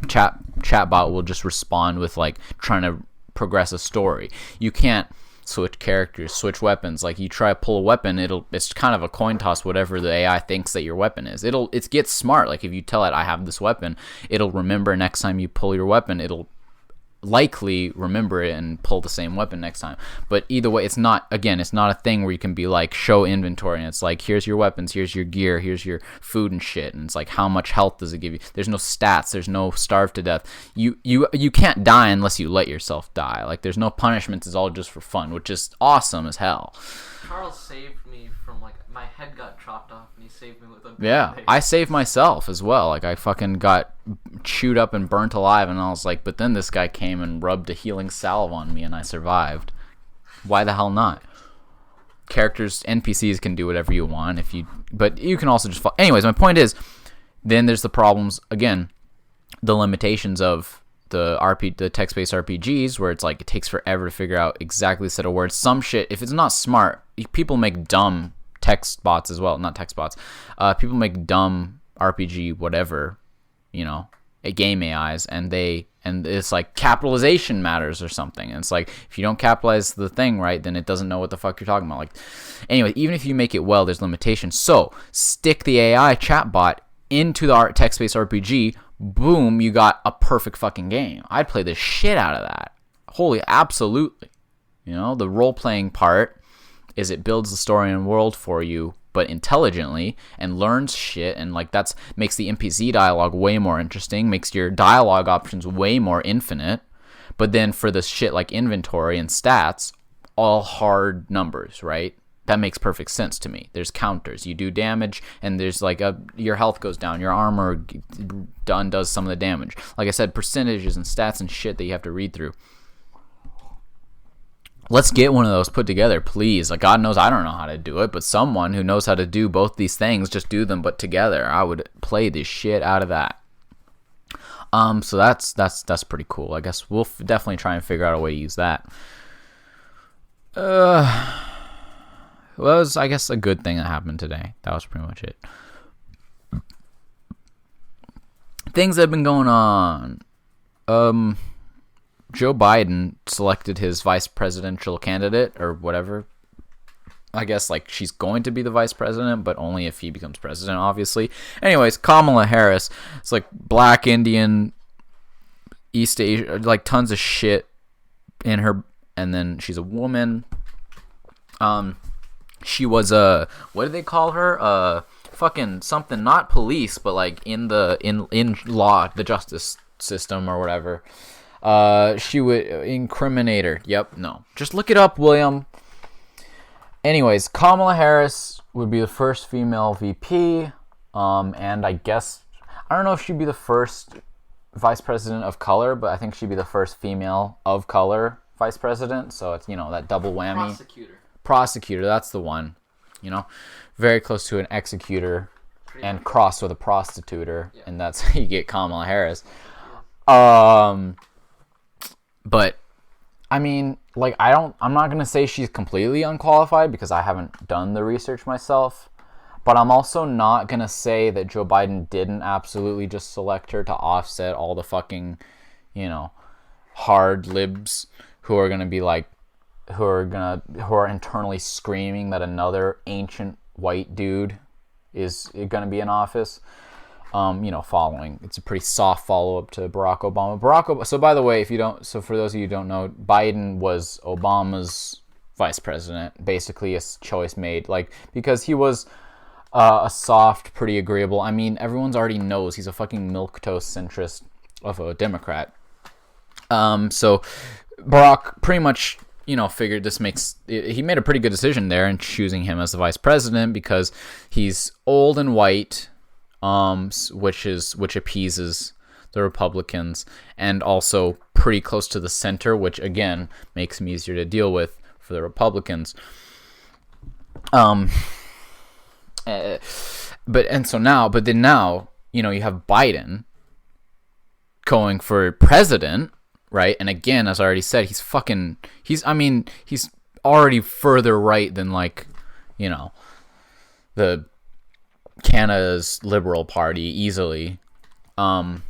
chatbot will just respond with like trying to progress a story. You can't switch characters, switch weapons. Like you try to pull a weapon, it's kind of a coin toss whatever the AI thinks that your weapon is. It gets smart. Like if you tell it I have this weapon, it'll remember next time you pull your weapon, it'll likely remember it and pull the same weapon next time. But either way, it's not a thing where you can be like show inventory and it's like here's your weapons, here's your gear, here's your food and shit, and it's like how much health does it give you. There's no stats, there's no starve to death. You can't die unless you let yourself die. Like there's no punishments, it's all just for fun, which is awesome as hell. Charles saved me from like my head got chopped off and he saved me with a yeah, I saved myself as well. Like I fucking got chewed up and burnt alive, and I was like, but then this guy came and rubbed a healing salve on me and I survived. Why the hell not? Characters, NPCs can do whatever you want but you can also just anyways, my point is, then there's the problems again, the limitations of the text-based RPGs, where it's like it takes forever to figure out exactly the set of words. Some shit, if it's not smart, people make dumb text bots as well. Not text bots. People make dumb RPG whatever, you know, game AIs, and it's like capitalization matters or something. And it's like if you don't capitalize the thing right, then it doesn't know what the fuck you're talking about. Like anyway, even if you make it well, there's limitations. So stick the AI chatbot into the text-based RPG. Boom, you got a perfect fucking game. I'd play the shit out of that. Holy, absolutely. You know, the role-playing part is it builds the story and world for you, but intelligently, and learns shit, and like that's makes the NPC dialogue way more interesting, makes your dialogue options way more infinite. But then for this shit like inventory and stats, all hard numbers, right? That makes perfect sense to me. There's counters. You do damage, and there's like your health goes down. Your armor does some of the damage. Like I said, percentages and stats and shit that you have to read through. Let's get one of those put together, please. Like God knows I don't know how to do it, but someone who knows how to do both these things, just do them, but together. I would play the shit out of that. So that's pretty cool. I guess we'll definitely try and figure out a way to use that. Well, it was, I guess, a good thing that happened today. That was pretty much it. Things that have been going on. Joe Biden selected his vice presidential candidate, or whatever. I guess, like, she's going to be the vice president, but only if he becomes president, obviously. Anyways, Kamala Harris. It's like black, Indian, East Asia, like tons of shit in her. And then she's a woman. She was what do they call her? Fucking something, not police, but like in law, the justice system or whatever. She would incriminator. Yep, no. Just look it up, William. Anyways, Kamala Harris would be the first female VP. And I guess I don't know if she'd be the first vice president of color, but I think she'd be the first female of color vice president. So it's, you know, that double whammy. Prosecutor, that's the one. You know, very close to an executor and crossed with a prostituter, yeah. And that's how you get Kamala Harris. But I mean, like, I'm not gonna say she's completely unqualified because I haven't done the research myself. But I'm also not gonna say that Joe Biden didn't absolutely just select her to offset all the fucking, you know, hard libs who are gonna be like, who are internally screaming that another ancient white dude is gonna be in office. You know, following, it's a pretty soft follow-up to Barack Obama. So by the way, for those of you who don't know, Biden was Obama's vice president, basically a choice made, like, because he was a soft, pretty agreeable, I mean, everyone's already knows he's a fucking milquetoast centrist of a Democrat. So Barack pretty much, you know, figured he made a pretty good decision there in choosing him as the vice president because he's old and white, which appeases the Republicans, and also pretty close to the center, which again makes him easier to deal with for the Republicans. but then now, you have Biden going for president, right? And again, as I already said, he's already further right than the Canada's Liberal Party easily. But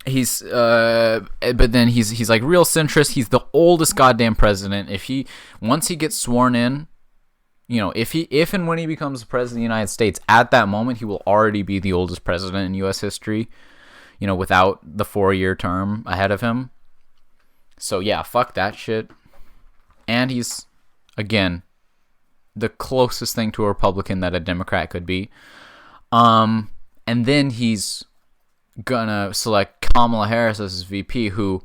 then he's like real centrist. He's the oldest goddamn president. Once he gets sworn in, if and when he becomes president of the United States, at that moment he will already be the oldest president in U.S. history. Without the 4-year term ahead of him. So yeah, fuck that shit. And he's, again, the closest thing to a Republican that a Democrat could be. And then he's gonna select Kamala Harris as his VP, who,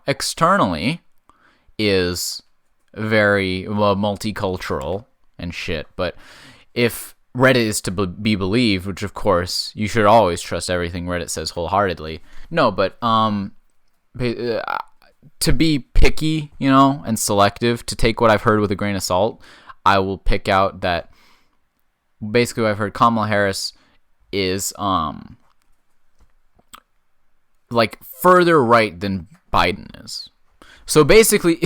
externally is very multicultural and shit. But if Reddit is to be believed, which of course you should always trust everything Reddit says wholeheartedly. No, but to be picky, and selective, to take what I've heard with a grain of salt, I will pick out that basically what I've heard, Kamala Harris is further right than Biden is. So basically,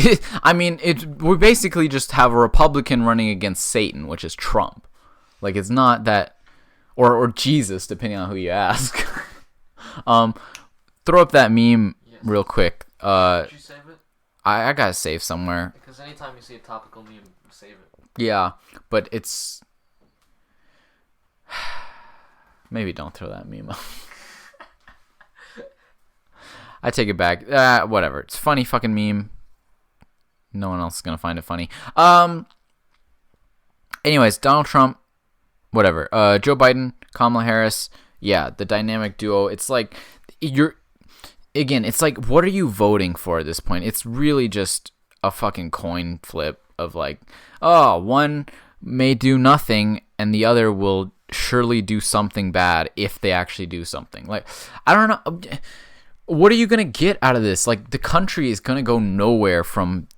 we basically just have a Republican running against Satan, which is Trump. It's not that, or Jesus, depending on who you ask. Throw up that meme real quick. Did you save it? I gotta save somewhere. Because anytime you see a topical meme, save it. Yeah, but it's... Maybe don't throw that meme up. I take it back. Whatever. It's a funny fucking meme. No one else is gonna find it funny. Anyways, Donald Trump. Whatever. Joe Biden, Kamala Harris. Yeah, the dynamic duo. It's like it's like, what are you voting for at this point? It's really just a fucking coin flip of one may do nothing and the other will surely do something bad if they actually do something. I don't know. What are you going to get out of this? The country is going to go nowhere from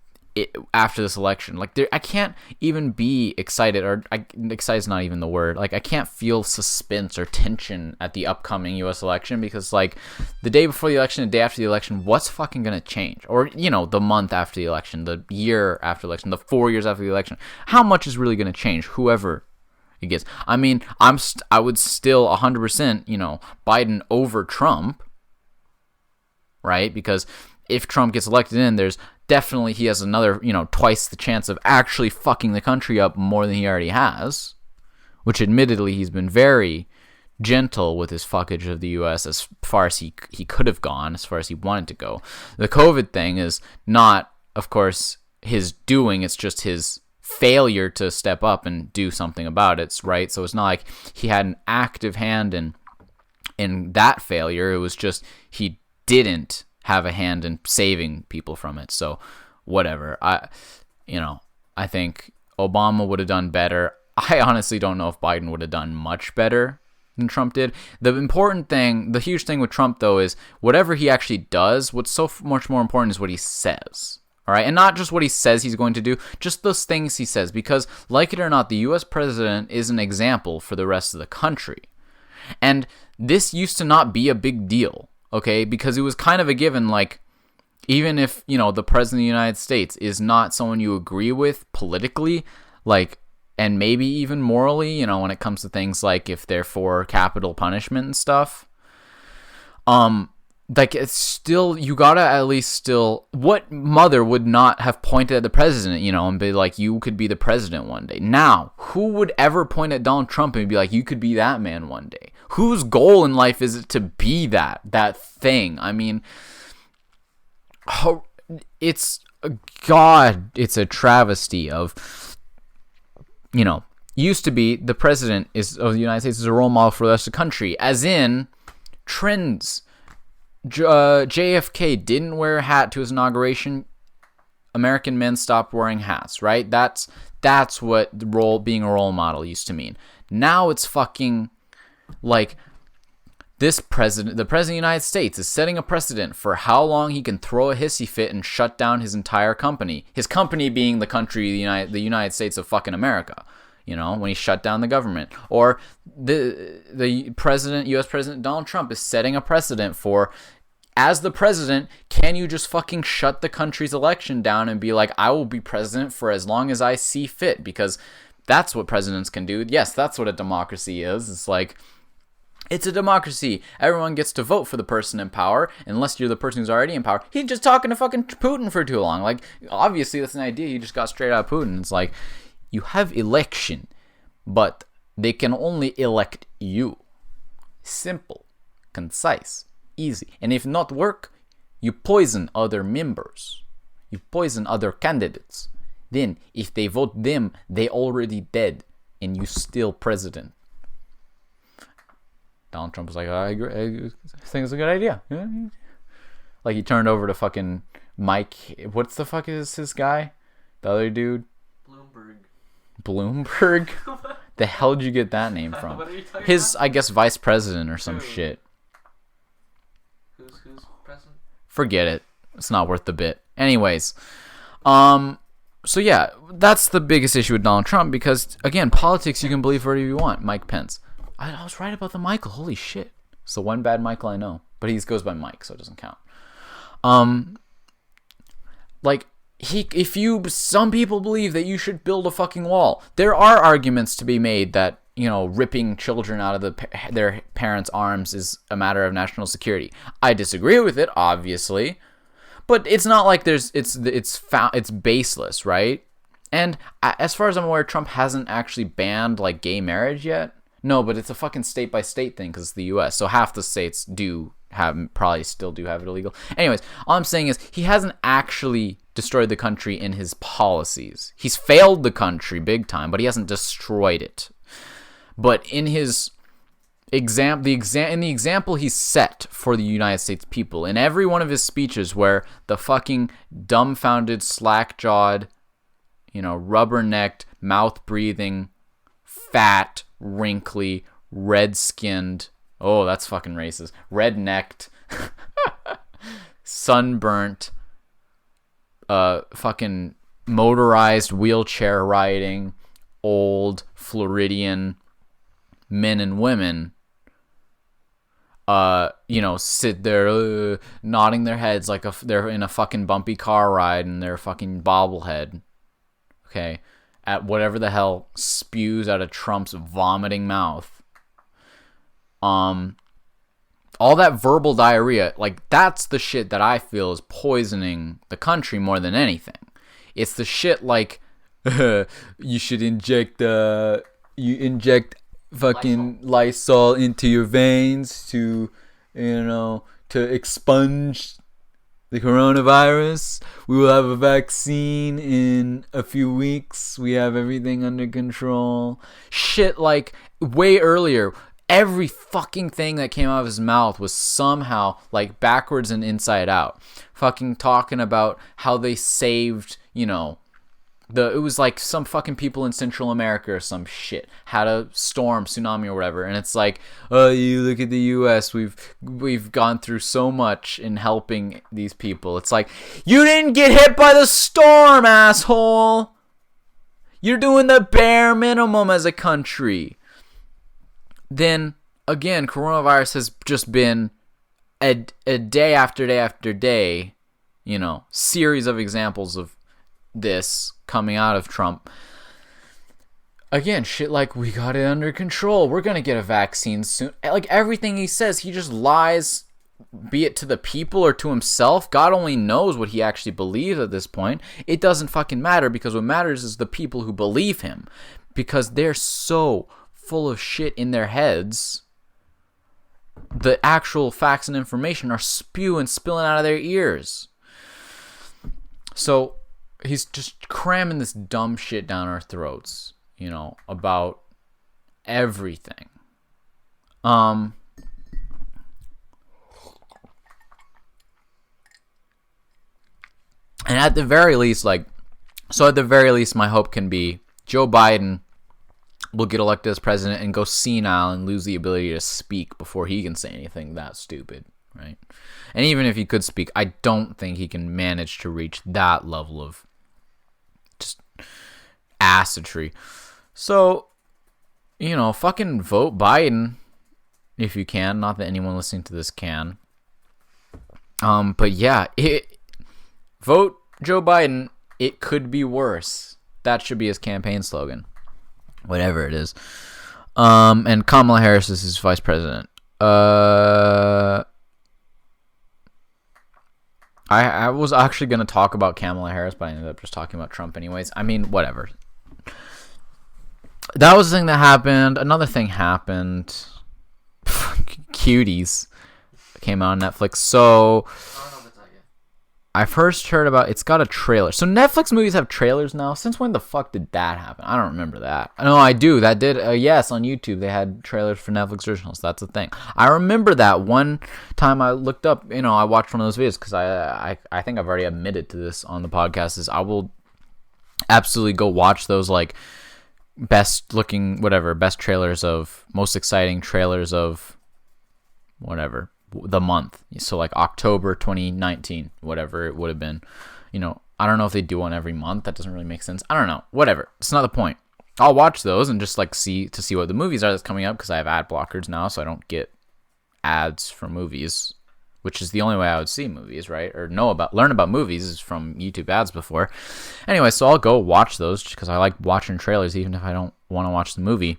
after this election. I can't even be excited, or excited is not even the word. I can't feel suspense or tension at the upcoming U.S. election, because the day before the election, the day after the election, what's fucking gonna change? Or the month after the election, the year after the election, the 4 years after the election, how much is really gonna change? Whoever it gets. I would still 100% Biden over Trump, right? Because if Trump gets elected in, there's definitely, he has another, twice the chance of actually fucking the country up more than he already has, which admittedly he's been very gentle with his fuckage of the U.S. as far as he could have gone, as far as he wanted to go. The COVID thing is not, of course, his doing, it's just his failure to step up and do something about it, right? So it's not like he had an active hand in that failure. It was just he didn't have a hand in saving people from it. So whatever. I think Obama would have done better. I honestly don't know if Biden would have done much better than Trump did. The important thing, the huge thing with Trump though, is whatever he actually does, what's so much more important is what he says. All right, and not just what he says he's going to do, just those things he says, because like it or not, the US president is an example for the rest of the country. And this used to not be a big deal. Okay, because it was kind of a given, even if, the president of the United States is not someone you agree with politically, and maybe even morally, when it comes to things like if they're for capital punishment and stuff, it's still, you gotta at least still, what mother would not have pointed at the president, and be like, you could be the president one day? Now, who would ever point at Donald Trump and be like, you could be that man one day? Whose goal in life is it to be that thing? It's a travesty of, used to be the president of the United States is a role model for the rest of the country, as in trends. JFK didn't wear a hat to his inauguration. American men stopped wearing hats, right? That's what being a role model used to mean. Now it's fucking the president of the United States is setting a precedent for how long he can throw a hissy fit and shut down his entire company. His company being the country, the United States of fucking America. You know, when he shut down the government. Or the president, U.S. President Donald Trump is setting a precedent for, as the president, can you just fucking shut the country's election down and be like, I will be president for as long as I see fit? Because that's what presidents can do. Yes, that's what a democracy is. It's like, it's a democracy. Everyone gets to vote for the person in power, unless you're the person who's already in power. He's just talking to fucking Putin for too long. Like, obviously, that's an idea he just got straight out of Putin. It's like, you have election, but they can only elect you. Simple, concise, easy. And if not work, you poison other members. You poison other candidates. Then, if they vote them, they already dead, and you still president. Donald Trump was like, I agree. I think it's a good idea. Yeah. Like, he turned over to fucking Mike. What's the fuck is his guy? The other dude? Bloomberg? The hell did you get that name from? What are you talking His, about? I guess, vice president or some shit. Who's president? Forget it. It's not worth the bit. Anyways, so yeah, that's the biggest issue with Donald Trump because, again, politics, you can believe whatever you want. Mike Pence. I was right about the Michael. Holy shit. It's the one bad Michael I know. But he goes by Mike, so it doesn't count. Like, some people believe that you should build a fucking wall. There are arguments to be made that, you know, ripping children out of their parents' arms is a matter of national security. I disagree with it, obviously, but it's not like it's baseless, right? And as far as I'm aware, Trump hasn't actually banned like gay marriage yet. No, but it's a fucking state by state thing because it's the U.S. So half the states probably still do have it illegal. Anyways, all I'm saying is he hasn't actually destroyed the country in his policies. He's failed the country big time, but he hasn't destroyed it. But in his in the example he set for the United States people, in every one of his speeches where the fucking dumbfounded, slack-jawed, you know, rubber-necked, mouth-breathing, fat, wrinkly, red-skinned, oh, that's fucking racist, red-necked, sunburnt, fucking motorized wheelchair riding, old Floridian men and women, you know, sit there nodding their heads like they're in a fucking bumpy car ride and they're a fucking bobblehead, okay, at whatever the hell spews out of Trump's vomiting mouth. All that verbal diarrhea, like, that's the shit that I feel is poisoning the country more than anything. It's the shit like, you should inject fucking Lysol into your veins to, you know, to expunge the coronavirus. We will have a vaccine in a few weeks. We have everything under control. Shit like way earlier. Every fucking thing that came out of his mouth was somehow like backwards and inside out. Fucking talking about how they saved, you know, it was like some fucking people in Central America or some shit had a storm, tsunami or whatever, and it's like, oh, you look at the U.S., we've gone through so much in helping these people. It's like, you didn't get hit by the storm, asshole. You're doing the bare minimum as a country. Then again, coronavirus has just been a day after day after day, you know, series of examples of this coming out of Trump. Again, shit like, we got it under control, we're gonna get a vaccine soon. Like, everything he says, he just lies, be it to the people or to himself. God only knows what he actually believes at this point. It doesn't fucking matter, because what matters is the people who believe him, because they're so full of shit in their heads. The actual facts and information are spilling out of their ears. So he's just cramming this dumb shit down our throats, you know, about everything. And at the very least, my hope can be Joe Biden will get elected as president and go senile and lose the ability to speak before he can say anything that stupid, right? And even if he could speak, I don't think he can manage to reach that level of just acidity. So, fucking vote Biden if you can. Not that anyone listening to this can. But yeah, vote Joe Biden. It could be worse. That should be his campaign slogan. Whatever it is. And Kamala Harris is his vice president. I was actually going to talk about Kamala Harris, but I ended up just talking about Trump anyways. I mean, whatever. That was the thing that happened. Another thing happened. Cuties came out on Netflix. So I first heard about it's got a trailer. So Netflix movies have trailers now. Since when the fuck did that happen? I don't remember that. No, I do. That did. Yes, on YouTube they had trailers for Netflix originals. That's the thing. I remember that one time I looked up. I watched one of those videos because I think I've already admitted to this on the podcast. Is I will absolutely go watch those like best trailers of most exciting trailers of whatever the month. So like October 2019, whatever it would have been. I don't know if they do one every month. That doesn't really make sense. I don't know. Whatever. It's not the point. I'll watch those and just like see what the movies are that's coming up because I have ad blockers now, so I don't get ads for movies, which is the only way I would see movies, right? Or learn about movies is from YouTube ads before. Anyway, so I'll go watch those because I like watching trailers even if I don't want to watch the movie.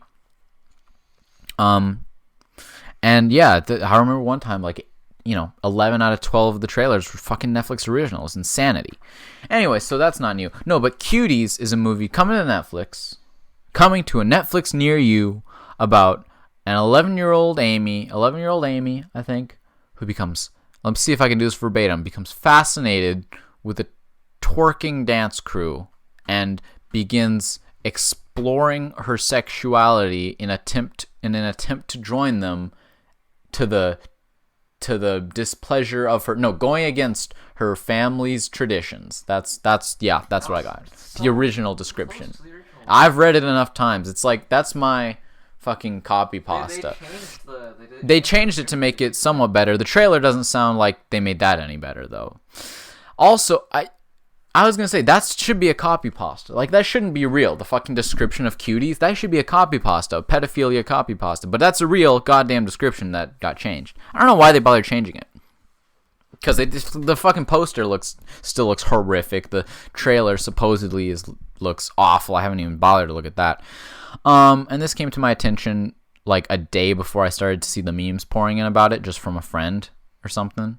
And yeah, I remember one time, 11 out of 12 of the trailers were fucking Netflix originals. Insanity. Anyway, so that's not new. No, but Cuties is a movie coming to a Netflix near you about an 11-year-old Amy, I think, who becomes, let's see if I can do this verbatim, becomes fascinated with a twerking dance crew and begins exploring her sexuality in an attempt to join them to the displeasure of going against her family's traditions. That's what I got. The original description. I've read it enough times. It's like that's my fucking copy pasta. They changed it to make it somewhat better. The trailer doesn't sound like they made that any better though. Also, I was going to say, that should be a copy pasta. Like, that shouldn't be real. The fucking description of Cuties, that should be a copy pasta, a pedophilia copy pasta. But that's a real goddamn description that got changed. I don't know why they bothered changing it. Because the fucking poster still looks horrific. The trailer supposedly looks awful. I haven't even bothered to look at that. And this came to my attention like a day before I started to see the memes pouring in about it, just from a friend or something.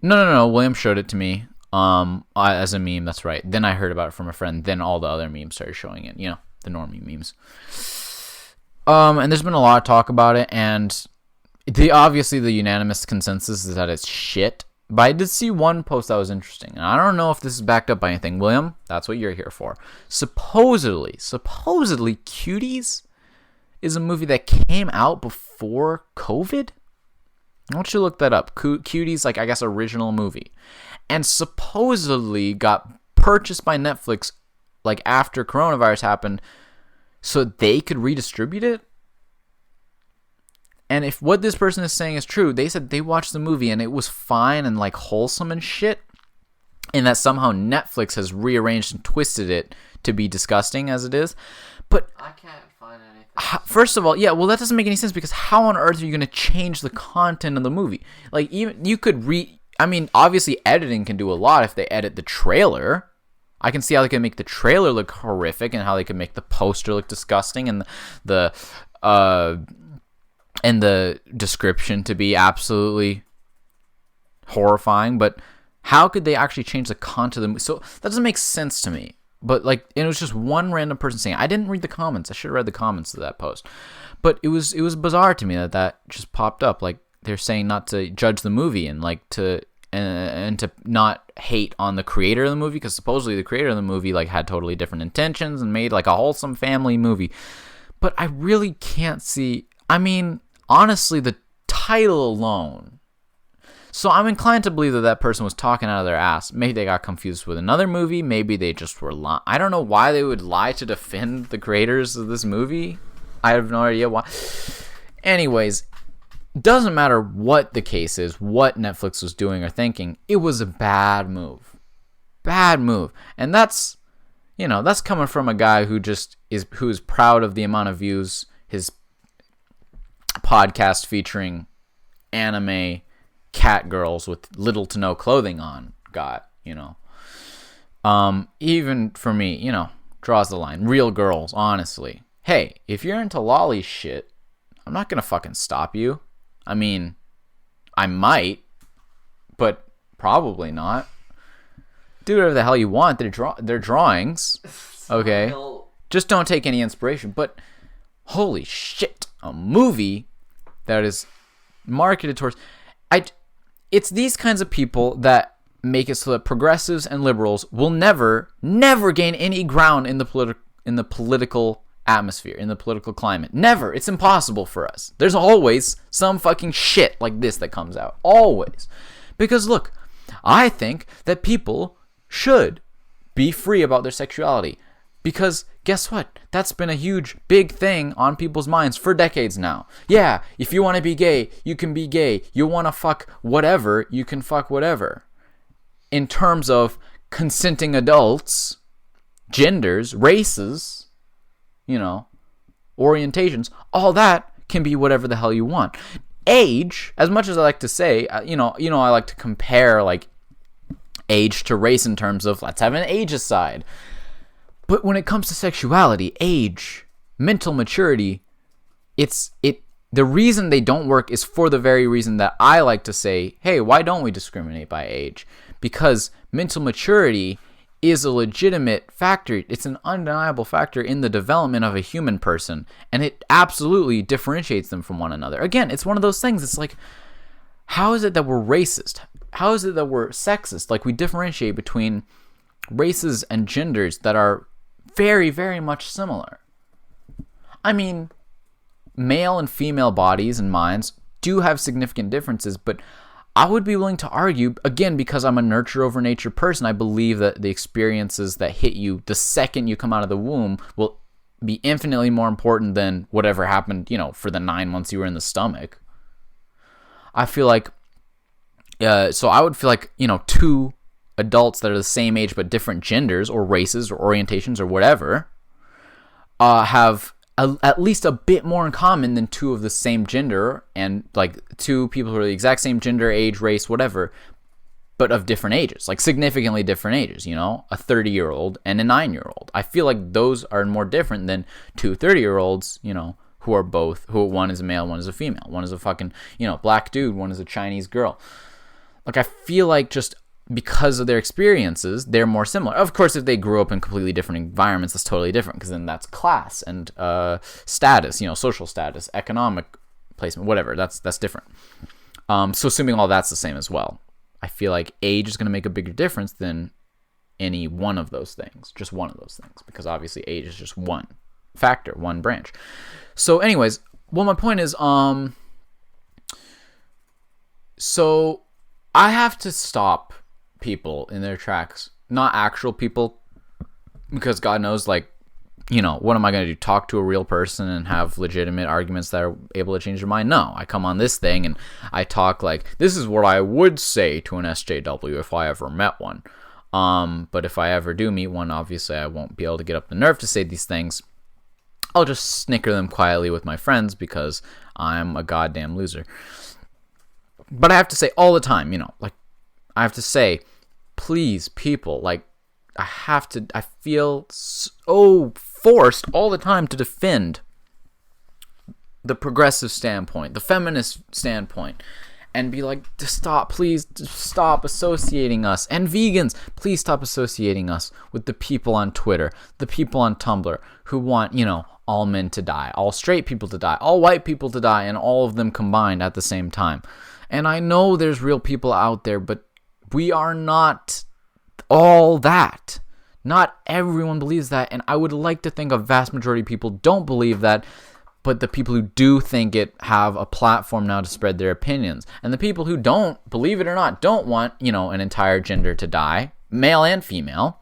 No. William showed it to me. As a meme, that's right. Then I heard about it from a friend. Then all the other memes started showing it. The normie memes. And there's been a lot of talk about it, and obviously the unanimous consensus is that it's shit. But I did see one post that was interesting, and I don't know if this is backed up by anything. William, that's what you're here for. Supposedly, Cuties is a movie that came out before COVID. Why don't you look that up? Cuties, I guess, original movie. And supposedly got purchased by Netflix after coronavirus happened so they could redistribute it. And if what this person is saying is true, they said they watched the movie and it was fine and wholesome and shit, and that somehow Netflix has rearranged and twisted it to be disgusting as it is. But I can't find anything. First of all, yeah, well, that doesn't make any sense because how on earth are you going to change the content of the movie? Even you could obviously editing can do a lot if they edit the trailer. I can see how they can make the trailer look horrific and how they can make the poster look disgusting and the description to be absolutely horrifying. But how could they actually change the content of the movie? So that doesn't make sense to me. But it was just one random person saying, I didn't read the comments. I should have read the comments to that post. But it was bizarre to me that just popped up. They're saying not to judge the movie and to not hate on the creator of the movie, because supposedly the creator of the movie had totally different intentions and made a wholesome family movie. But I really can't see. Honestly, the title alone. So I'm inclined to believe that person was talking out of their ass. Maybe they got confused with another movie. Maybe they just were lying. I don't know why they would lie to defend the creators of this movie. I have no idea why. Anyways, doesn't matter what the case is, what Netflix was doing or thinking, it was a bad move. And that's, You know, that's coming from a guy who's proud of the amount of views his podcast featuring anime cat girls with little to no clothing on got, you know. Even for me, you know, draws the line. Real girls, honestly. Hey, if you're into lolly shit, I'm not gonna fucking stop you. I mean, I might, but probably not. Do whatever the hell you want. They're drawings, okay? Just don't take any inspiration. But holy shit, a movie that is marketed towards... It's these kinds of people that make it so that progressives and liberals will never gain any ground in the political atmosphere, in the political climate. Never. It's impossible for us. There's always some fucking shit like this that comes out. Always. Because look, I think that people should be free about their sexuality. Because guess what? That's been a huge, big thing on people's minds for decades now. Yeah, if you want to be gay, you can be gay. You want to fuck whatever, you can fuck whatever. In terms of consenting adults, genders, races, you know, orientations, all that can be whatever the hell you want. Age, as much as I like to say, you know, I like to compare like age to race in terms of let's have an age aside. But when it comes to sexuality, age, mental maturity, the reason they don't work is for the very reason that I like to say, hey, why don't we discriminate by age? Because mental maturity is a legitimate factor. It's an undeniable factor in the development of a human person, and it absolutely differentiates them from one another. Again, it's one of those things. It's like, how is it that we're racist? How is it that we're sexist? Like, we differentiate between races and genders that are very, very much similar. I mean, male and female bodies and minds do have significant differences, but I would be willing to argue, again, because I'm a nurture over nature person, I believe that the experiences that hit you the second you come out of the womb will be infinitely more important than whatever happened, you know, for the 9 months you were in the stomach. I feel like, so I would feel like, you know, two adults that are the same age but different genders or races or orientations or whatever have at least a bit more in common than two of the same gender, and like two people who are the exact same gender, age, race, whatever, but of different ages, like significantly different ages, you know, a 30-year-old and a 9-year-old. I feel like those are more different than two 30-year-olds, you know, who one is a male, one is a female, one is a fucking, you know, black dude, one is a Chinese girl. Like, I feel like just because of their experiences, they're more similar. Of course, if they grew up in completely different environments, that's totally different, because then that's class and status, you know, social status, economic placement, whatever. That's different. So assuming all that's the same as well, I feel like age is going to make a bigger difference than any one of those things, just one of those things, because obviously age is just one factor, one branch. So anyways, well, my point is, so I have to stop people in their tracks, not actual people, because God knows, like, you know, what am I going to do? Talk to a real person and have legitimate arguments that are able to change their mind? No, I come on this thing and I talk like, this is what I would say to an SJW if I ever met one. But if I ever do meet one, obviously I won't be able to get up the nerve to say these things. I'll just snicker them quietly with my friends because I'm a goddamn loser. But I have to say all the time, you know, like, I have to say, please, people, like, I feel so forced all the time to defend the progressive standpoint, the feminist standpoint, and be like, please stop associating us, and vegans, please stop associating us with the people on Twitter, the people on Tumblr who want, you know, all men to die, all straight people to die, all white people to die, and all of them combined at the same time. And I know there's real people out there, but we are not all that. Not everyone believes that, and I would like to think a vast majority of people don't believe that, but the people who do think it have a platform now to spread their opinions. And the people who don't, believe it or not, don't want, you know, an entire gender to die, male and female.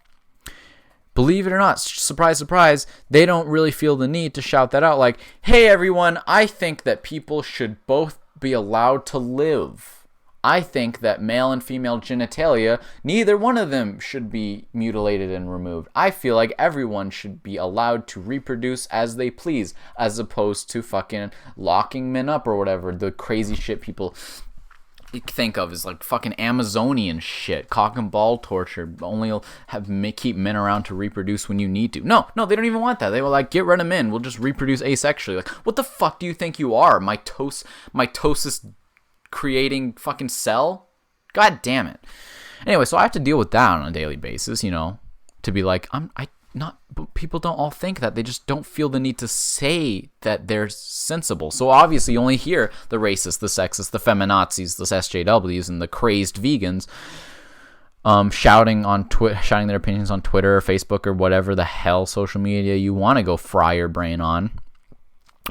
Believe it or not, surprise, surprise, they don't really feel the need to shout that out like, hey everyone, I think that people should both be allowed to live. I think that male and female genitalia, neither one of them should be mutilated and removed. I feel like everyone should be allowed to reproduce as they please, as opposed to fucking locking men up or whatever. The crazy shit people think of is like fucking Amazonian shit, cock and ball torture. Only keep men around to reproduce when you need to. No, they don't even want that. They were like, get rid of men. We'll just reproduce asexually. Like, what the fuck do you think you are? Mitosis creating fucking cell? God damn it. Anyway, so I have to deal with that on a daily basis, to be like, but people don't all think that. They just don't feel the need to say that they're sensible. So obviously you only hear the racists, the sexists, the feminazis, the SJWs, and the crazed vegans shouting their opinions on Twitter or Facebook or whatever the hell social media you want to go fry your brain on.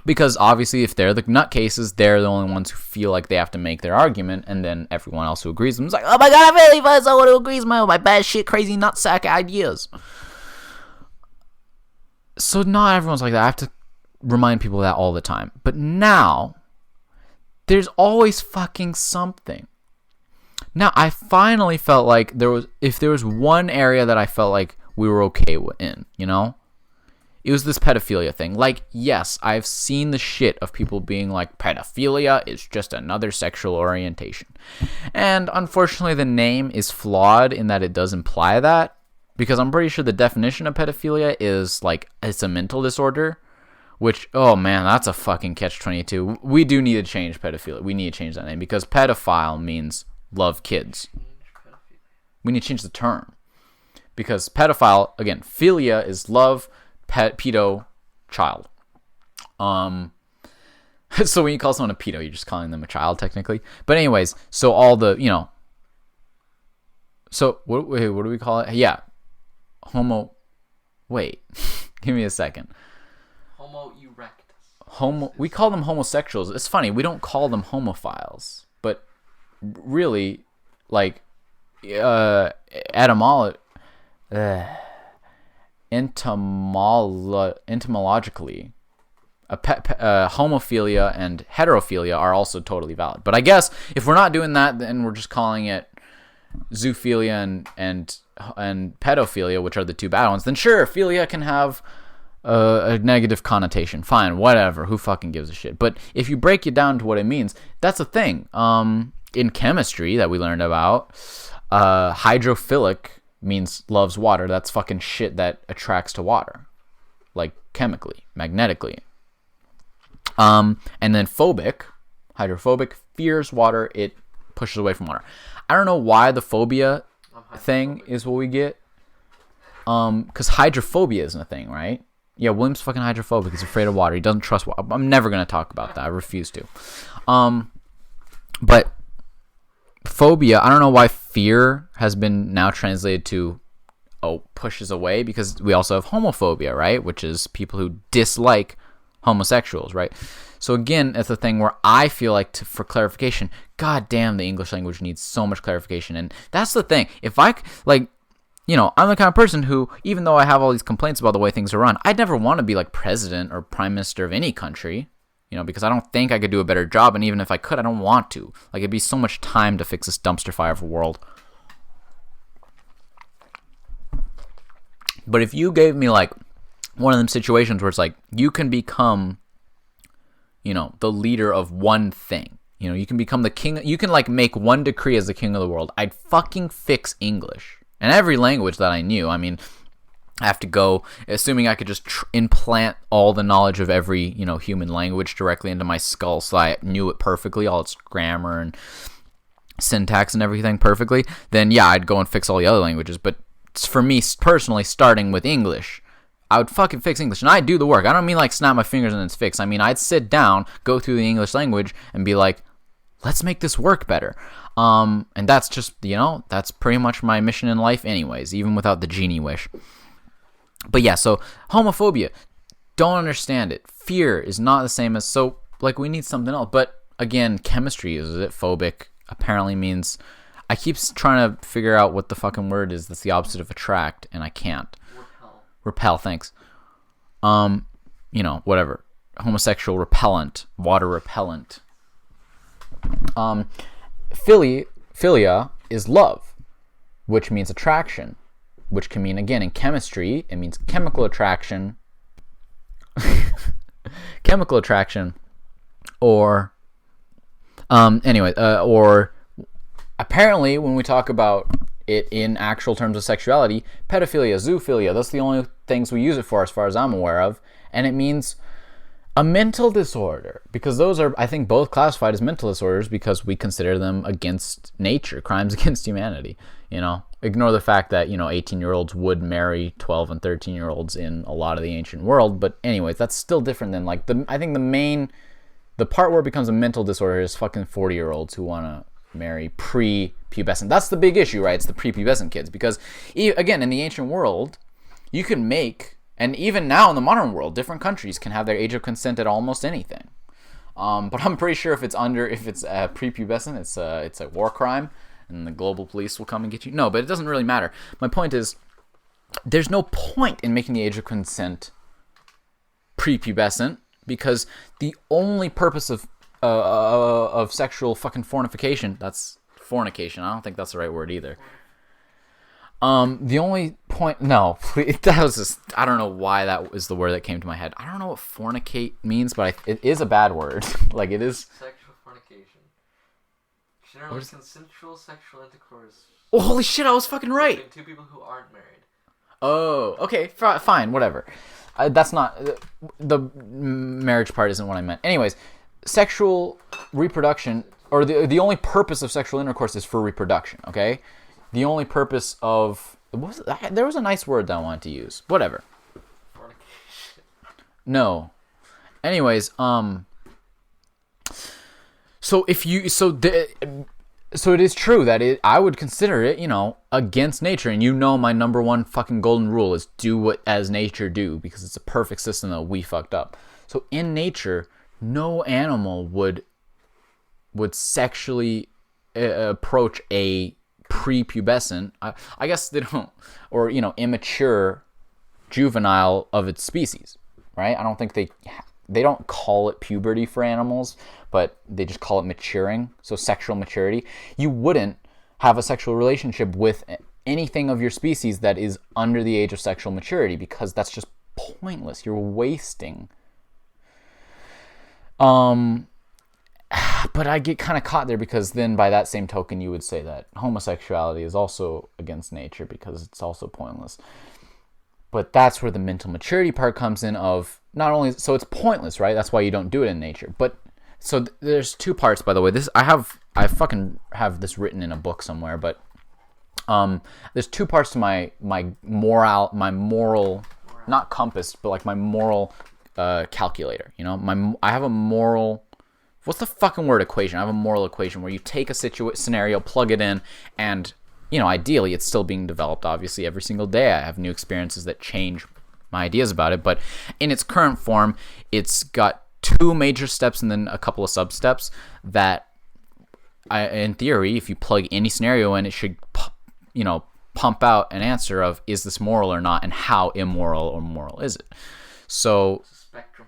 Because obviously if they're the nutcases, they're the only ones who feel like they have to make their argument, and then everyone else who agrees with them is like, oh my god, I really find someone who agrees with my bad shit, crazy nutsack ideas. So not everyone's like that. I have to remind people of that all the time. But now, there's always fucking something. Now, I finally felt like if there was one area that I felt like we were okay in, it was this pedophilia thing. Like, yes, I've seen the shit of people being like, pedophilia is just another sexual orientation. And unfortunately, the name is flawed in that it does imply that. Because I'm pretty sure the definition of pedophilia is like, it's a mental disorder, which, oh man, that's a fucking catch-22. We do need to change pedophilia. We need to change that name because pedophile means love kids. We need to change the term. Because pedophile, again, philia is love, pedo, child. So when you call someone a pedo, you're just calling them a child technically. But anyways, so all the, so what do we call it? Yeah. Wait, give me a second. Homo erectus. We call them homosexuals. It's funny, we don't call them homophiles, but really, like, etymologically, homophilia and heterophilia are also totally valid. But I guess if we're not doing that, then we're just calling it zoophilia and pedophilia, which are the two bad ones, then sure, philia can have a negative connotation. Fine, whatever. Who fucking gives a shit? But if you break it down to what it means, that's a thing. In chemistry that we learned about, hydrophilic means loves water. That's fucking shit that attracts to water, like chemically, magnetically. And then hydrophobic, fears water. It pushes away from water. I don't know why the phobia thing is what we get. Because hydrophobia isn't a thing, right? Yeah, William's fucking hydrophobic. He's afraid of water. He doesn't trust water. I'm never going to talk about that. I refuse to. But phobia, I don't know why fear has been now translated to pushes away, because we also have homophobia, right? Which is people who dislike homosexuals, right? So again, it's a thing where I feel like, for clarification, god damn, the English language needs so much clarification. And that's the thing. If I, I'm the kind of person who, even though I have all these complaints about the way things are run, I'd never want to be like president or prime minister of any country, because I don't think I could do a better job. And even if I could, I don't want to. Like, it'd be so much time to fix this dumpster fire of a world. But if you gave me like one of them situations where it's like, you can become, the leader of one thing. You can become the king. You can like make one decree as the king of the world. I'd fucking fix English and every language that I knew. I mean, I have to go, assuming I could just implant all the knowledge of every, human language directly into my skull, so I knew it perfectly, all its grammar and syntax and everything perfectly. Then yeah, I'd go and fix all the other languages. But for me personally, starting with English, I would fucking fix English, and I'd do the work. I don't mean like snap my fingers and it's fixed. I mean, I'd sit down, go through the English language, and be like, let's make this work better. And that's just, that's pretty much my mission in life anyways, even without the genie wish. But yeah, so homophobia, don't understand it. Fear is not the same as, so like we need something else. But again, chemistry uses it. Phobic apparently means, I keep trying to figure out what the fucking word is that's the opposite of attract, and I can't. Repel, thanks. Whatever. Homosexual repellent, water repellent. Philia is love, which means attraction, which can mean, again, in chemistry, it means chemical attraction, or or apparently when we talk about it in actual terms of sexuality, pedophilia, zoophilia, that's the only things we use it for as far as I'm aware of, and it means a mental disorder, because those are, I think, both classified as mental disorders because we consider them against nature, crimes against humanity. Ignore the fact that 18-year-olds would marry 12 and 13-year-olds in a lot of the ancient world, but anyways, that's still different than I think the part where it becomes a mental disorder is fucking 40-year-olds who want to marry pre-pubescent. That's the big issue, right? It's the pre-pubescent kids, because again, in the ancient world, you can make, and even now in the modern world, different countries can have their age of consent at almost anything. But I'm pretty sure if it's pre-pubescent, it's a war crime, and the global police will come and get you. No, but it doesn't really matter. My point is, there's no point in making the age of consent pre-pubescent, because the only purpose of sexual fucking fornication, that's fornication, I don't think that's the right word either. The only point, no, please, that was just, I don't know why that was the word that came to my head. I don't know what fornicate means, but it is a bad word. It is. Sexual fornication. Generally consensual sexual intercourse. Oh, holy shit, I was fucking right. Between two people who aren't married. Oh, okay, fine, whatever. That's not, the marriage part isn't what I meant. Anyways, sexual reproduction, or the only purpose of sexual intercourse is for reproduction, okay? The only purpose of... there was a nice word that I wanted to use. Whatever. Fornication. No. Anyways, so it is true that I would consider it, against nature. And my number one fucking golden rule is do what as nature do, because it's a perfect system that we fucked up. So in nature, no animal would sexually approach a prepubescent, I guess they don't, or immature juvenile of its species, right? I don't think they don't call it puberty for animals, but they just call it maturing. So sexual maturity. You wouldn't have a sexual relationship with anything of your species that is under the age of sexual maturity, because that's just pointless. You're wasting. But I get kind of caught there, because then by that same token, you would say that homosexuality is also against nature because it's also pointless. But that's where the mental maturity part comes in, of not only, so it's pointless, right? That's why you don't do it in nature. But so there's two parts, by the way. I fucking have this written in a book somewhere, but there's two parts to my moral, not compass, but my moral calculator. I have a moral. What's the fucking word equation? I have a moral equation where you take a scenario, plug it in, and, ideally it's still being developed. Obviously, every single day I have new experiences that change my ideas about it. But in its current form, it's got two major steps and then a couple of sub-steps that, in theory, if you plug any scenario in, it should, pump out an answer of, is this moral or not, and how immoral or moral is it? So... spectrum.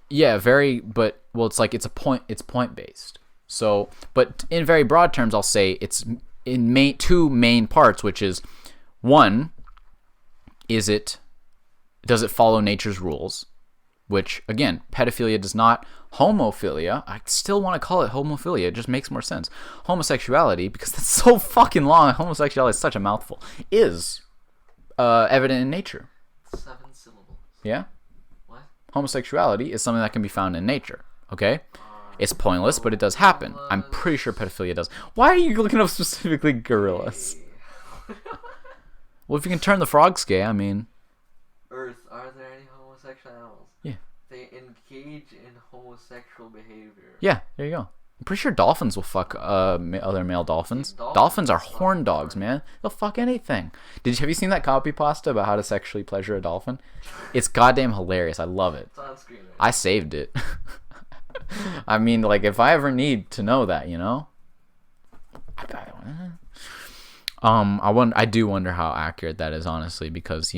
Yeah, it's point based. So, but in very broad terms, I'll say it's in two main parts, which is, one, does it follow nature's rules? Which, again, pedophilia does not. Homophilia, I still want to call it homophilia, it just makes more sense. Homosexuality, because that's so fucking long, homosexuality is such a mouthful, is evident in nature. 7 syllables. Yeah? What? Homosexuality is something that can be found in nature, okay? It's pointless, but it does happen. I'm pretty sure pedophilia does. Why are you looking up specifically gorillas? Well, if you can turn the frogs gay, I mean... Earth, are there any homosexual animals? Yeah. They engage in homosexual behavior. Yeah, there you go. I'm pretty sure dolphins will fuck other male dolphins. Dolphins are horn dogs, man. They'll fuck anything. Have you seen that copy pasta about how to sexually pleasure a dolphin? It's goddamn hilarious. I love it. It's on screen right I saved it. I mean, if I ever need to know that, I do wonder how accurate that is, honestly, because,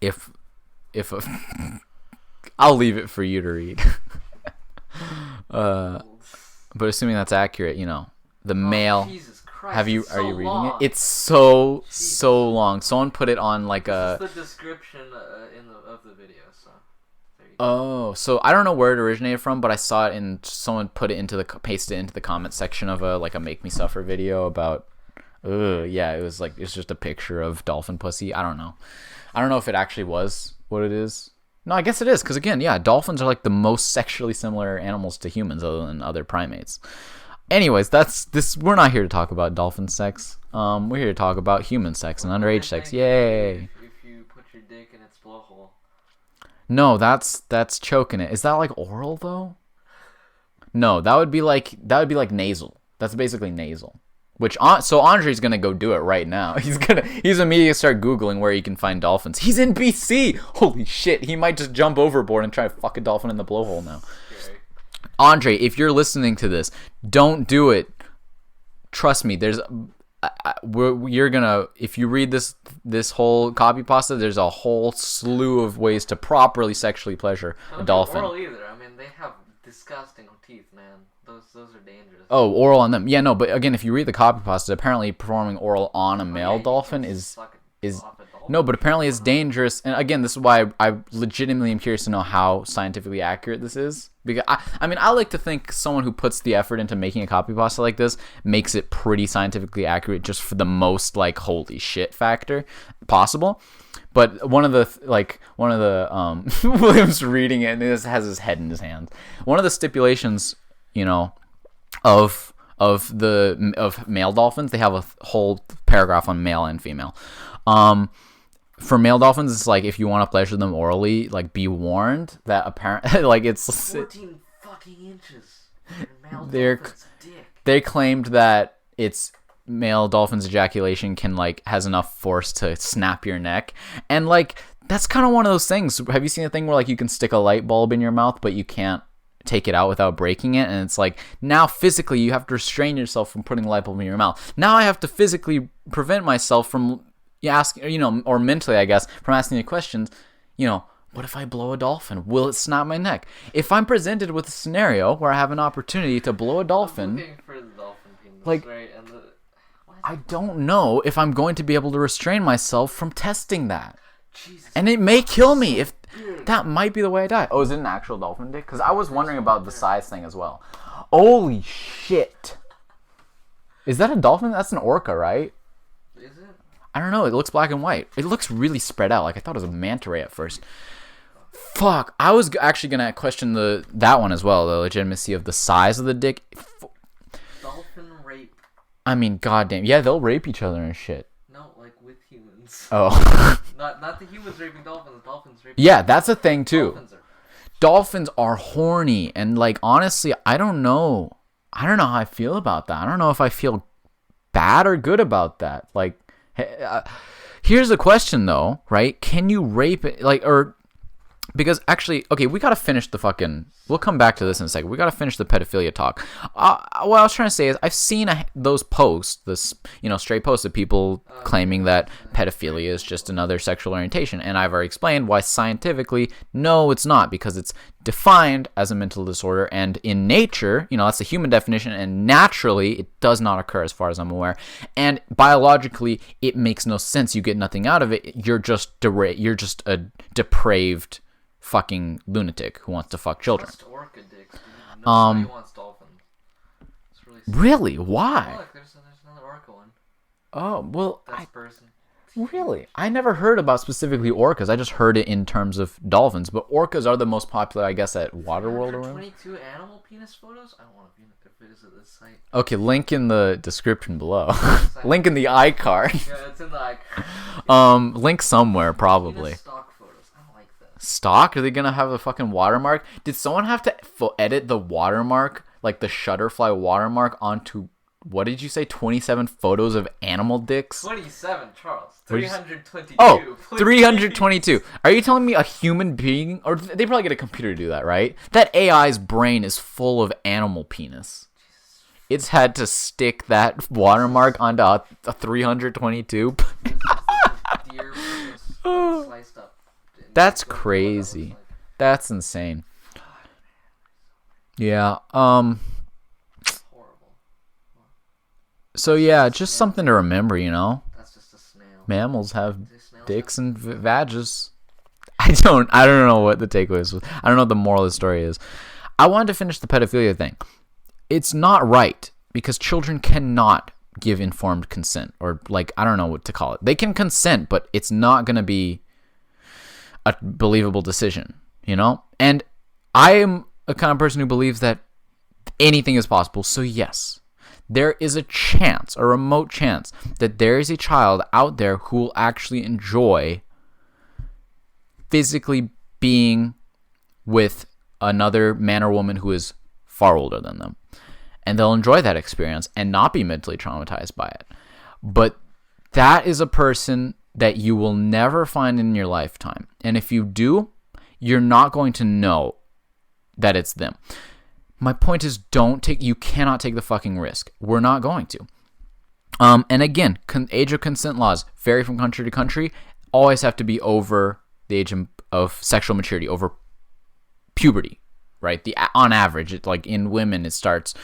if I'll leave it for you to read. But assuming that's accurate, the male. Jesus Christ! Are you reading long. it? It's so long. Someone put it on like this is the description of the video. So. So I don't know where it originated from, but I saw it and someone pasted it into the comment section of a Make Me Suffer video about. Yeah, it's just a picture of dolphin pussy. I don't know if it actually was what it is. No, I guess it is, because again, yeah, dolphins are like the most sexually similar animals to humans other than other primates. Anyways, we're not here to talk about dolphin sex. We're here to talk about human sex and underage sex. Yay! If you put your dick in its blowhole. No, that's choking it. Is that like oral though? No, that would be like nasal. That's basically nasal. So Andre's gonna go do it right now. He's immediately start Googling where he can find dolphins. He's in BC. Holy shit! He might just jump overboard and try to fuck a dolphin in the blowhole now. Scary. Andre, if you're listening to this, don't do it. Trust me. If you read this whole copy pasta, there's a whole slew of ways to properly sexually pleasure a dolphin. Oral either. I mean, they have disgusting teeth, man. Those are dangerous. Oh, oral on them. Yeah, no, but again, if you read the copy pasta, apparently performing oral on a male dolphin is no, but apparently it's dangerous. And again, this is why I legitimately am curious to know how scientifically accurate this is. Because I like to think someone who puts the effort into making a copy pasta like this makes it pretty scientifically accurate, just for the most like holy shit factor possible. But one of the William's reading it and he has his head in his hands. One of the stipulations, of male dolphins, they have a whole paragraph on male and female. For male dolphins, it's like if you want to pleasure them orally, like be warned that apparently like it's 14 fucking inches. Male dolphin's dick. They claimed that it's male dolphin's ejaculation has enough force to snap your neck, and like that's kind of one of those things. Have you seen a thing where like you can stick a light bulb in your mouth but you can't take it out without breaking it, and it's like now physically you have to restrain yourself from putting the light bulb in your mouth. Now I have to physically prevent myself from asking, or mentally I guess, from asking the questions, what if I blow a dolphin? Will it snap my neck? If I'm presented with a scenario where I have an opportunity to blow a dolphin, I'm looking for the dolphin penis, like, right? I don't know if I'm going to be able to restrain myself from testing that. Jesus, and it may kill me if that might be the way I die. Oh, is it an actual dolphin dick? Because I was wondering about the size thing as well. Holy shit. Is that a dolphin? That's an orca, right? Is it? I don't know. It looks black and white. It looks really spread out. Like I thought it was a manta ray at first. Fuck. I was actually going to question that one as well, the legitimacy of the size of the dick. Dolphin rape. I mean, goddamn. Yeah, they'll rape each other and shit. No, like with humans. Oh. Not the humans raping dolphins. Dolphins raping. Yeah, that's a thing too. Dolphins are horny, and like honestly, I don't know how I feel about that. I don't know if I feel bad or good about that. Like, here's the question though, right? Can you rape it? Because actually, okay, we gotta finish we'll come back to this in a second. We gotta finish the pedophilia talk. What I was trying to say is I've seen those posts, straight posts of people claiming that pedophilia is just another sexual orientation. And I've already explained why scientifically, no, it's not, because it's defined as a mental disorder. And in nature, that's the human definition. And naturally, it does not occur as far as I'm aware. And biologically, it makes no sense. You get nothing out of it. You're just a depraved fucking lunatic who wants to fuck children. Just orca dicks, dude. Nobody wants dolphins. It's really? Why? Oh, look, there's another orca one. Oh, well, That's person. Really? I never heard about specifically orcas. I just heard it in terms of dolphins. But orcas are the most popular, I guess, at Waterworld or whatever. 22 animal penis photos? I don't want to visit this site. Okay, link in the description below. Link in the iCard. Yeah, it's in the iCard. Link somewhere, probably. Penis stock photos. I don't like this. Stock? Are they gonna have a fucking watermark? Did someone have to edit the watermark, like the Shutterfly watermark, onto, what did you say, 27 photos of animal dicks? 27, Charles. 322. Oh, 322. Are you telling me a human being, or they probably get a computer to do that, right? That AI's brain is full of animal penis. It's had to stick that watermark onto a 322. Deer sliced up. That's crazy. That's insane. Yeah. Horrible. So yeah, just something to remember, That's just a snail. Mammals have dicks and vages. I don't know what the takeaway is. I don't know what the moral of the story is. I wanted to finish the pedophilia thing. It's not right because children cannot give informed consent, or I don't know what to call it. They can consent, but it's not going to be a believable decision, And I am a kind of person who believes that anything is possible. So yes, there is a chance, a remote chance, that there is a child out there who will actually enjoy physically being with another man or woman who is far older than them. And they'll enjoy that experience and not be mentally traumatized by it. But that is a person that you will never find in your lifetime. And if you do, you're not going to know that it's them. My point is, you cannot take the fucking risk. We're not going to. And again, age of consent laws vary from country to country. Always have to be over the age of sexual maturity, over puberty, right? On average, in women, it starts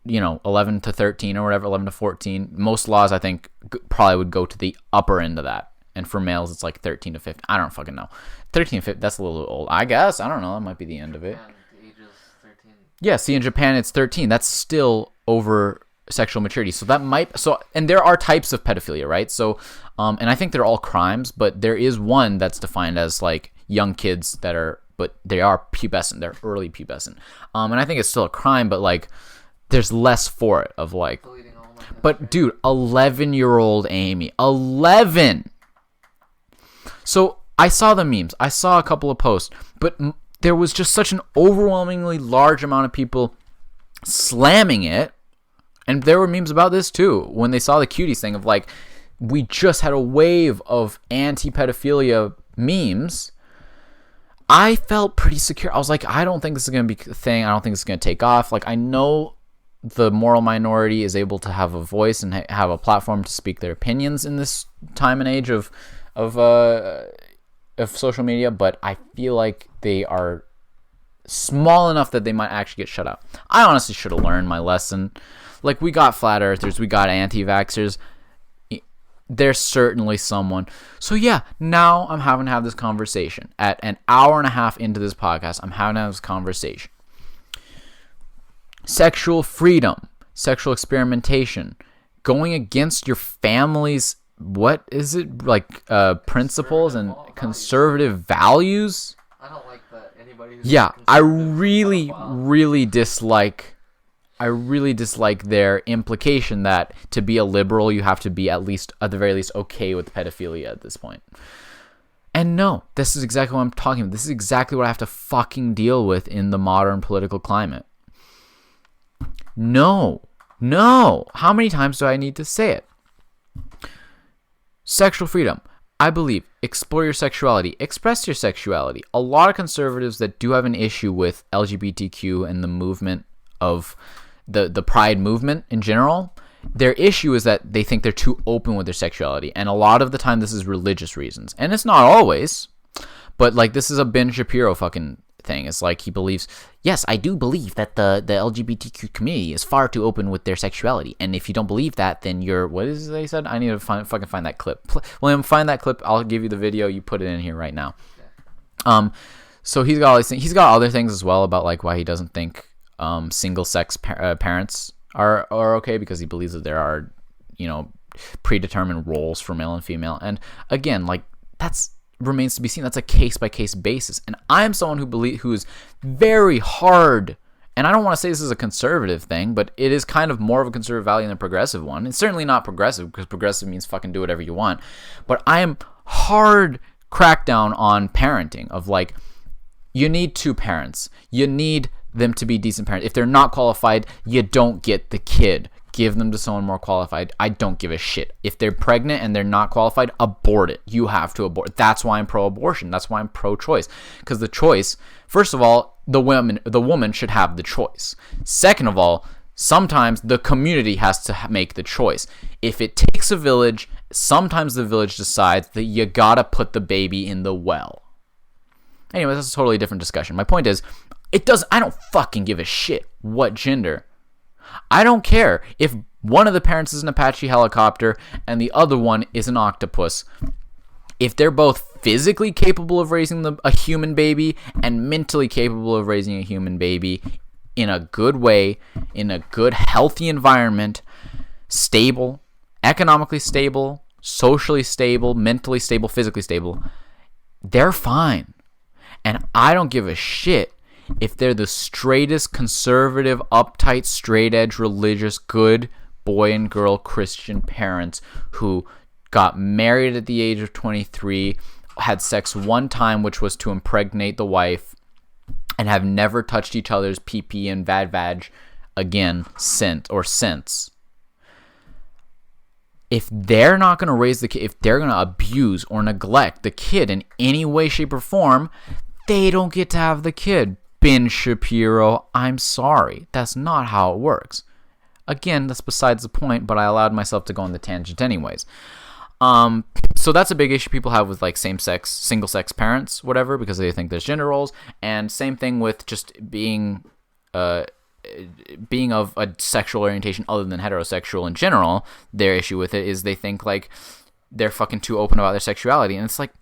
11 to 13 or whatever, 11 to 14. Most laws, I think, probably would go to the upper end of that. And for males, it's 13 to 15. I don't fucking know. 13 to 15, that's a little old. I guess. I don't know. That might be the end of it. The age is 13. Yeah, see, in Japan, it's 13. That's still over sexual maturity. So that might... And there are types of pedophilia, right? So, and I think they're all crimes, but there is one that's defined as, young kids that are... But they are pubescent. They're early pubescent. And I think it's still a crime, but, there's less for it of but dude, 11-year-old Amy, 11. So I saw the memes, I saw a couple of posts, but there was just such an overwhelmingly large amount of people slamming it, and there were memes about this too when they saw the Cuties thing of we just had a wave of anti-pedophilia memes. I felt pretty secure. I was I don't think this is going to be a thing. I don't think this is going to take off. I know the moral minority is able to have a voice and have a platform to speak their opinions in this time and age of social media, but I feel like they are small enough that they might actually get shut up. I honestly should have learned my lesson. We got flat earthers, we got anti-vaxxers. There's certainly someone. So yeah, now I'm having to have this conversation. At an hour and a half into this podcast, I'm having to have this conversation. Sexual freedom, sexual experimentation, going against your family's, what is it, principles and conservative values? I don't like that anybody who's... Yeah, I really dislike their implication that to be a liberal, you have to be at the very least, okay with pedophilia at this point. And no, this is exactly what I'm talking about. This is exactly what I have to fucking deal with in the modern political climate. No. How many times do I need to say it? Sexual freedom. I believe, explore your sexuality, express your sexuality. A lot of conservatives that do have an issue with LGBTQ and the movement of the pride movement in general, their issue is that they think they're too open with their sexuality. And a lot of the time this is religious reasons. And it's not always. But this is a Ben Shapiro fucking thing. It's he believes, yes, I do believe that the LGBTQ community is far too open with their sexuality. And if you don't believe that, then you're... What is it they said? I need to find that clip. William, find that clip. I'll give you the video. You put it in here right now. So he's got all these things. He's got other things as well about why he doesn't think single-sex parents are okay, because he believes that there are, predetermined roles for male and female. And again, that's remains to be seen. That's a case-by-case basis. And I'm someone who is very hard, and I don't want to say this is a conservative thing, but it is kind of more of a conservative value than a progressive one. It's certainly not progressive, because progressive means fucking do whatever you want. But I am hard crackdown on parenting of you need two parents. You need them to be decent parents. If they're not qualified, you don't get the kid. Give them to someone more qualified. I don't give a shit. If they're pregnant and they're not qualified, abort it. You have to abort. That's why I'm pro-abortion. That's why I'm pro-choice. Because the choice, first of all, the woman should have the choice. Second of all, sometimes the community has to make the choice. If it takes a village, sometimes the village decides that you gotta put the baby in the well. Anyway, that's a totally different discussion. My point is, I don't fucking give a shit what gender. I don't care if One of the parents is an Apache helicopter, and the other one is an octopus. If they're both physically capable of raising a human baby and mentally capable of raising a human baby in a good way, in a good, healthy environment, stable, economically stable, socially stable, mentally stable, physically stable, they're fine. And I don't give a shit if they're the straightest, conservative, uptight, straight-edge, religious, good boy and girl Christian parents who got married at the age of 23, had sex one time, which was to impregnate the wife, and have never touched each other's pee-pee and vag again since. If they're not going to raise the kid, if they're going to abuse or neglect the kid in any way, shape, or form, they don't get to have the kid. Ben Shapiro, I'm sorry. That's not how it works. Again, that's besides the point, but I allowed myself to go on the tangent anyways. So that's a big issue people have with like same-sex, single-sex parents, whatever, because they think there's gender roles. And same thing with just being of a sexual orientation other than heterosexual in general. Their issue with it is they think like they're fucking too open about their sexuality. And it's like,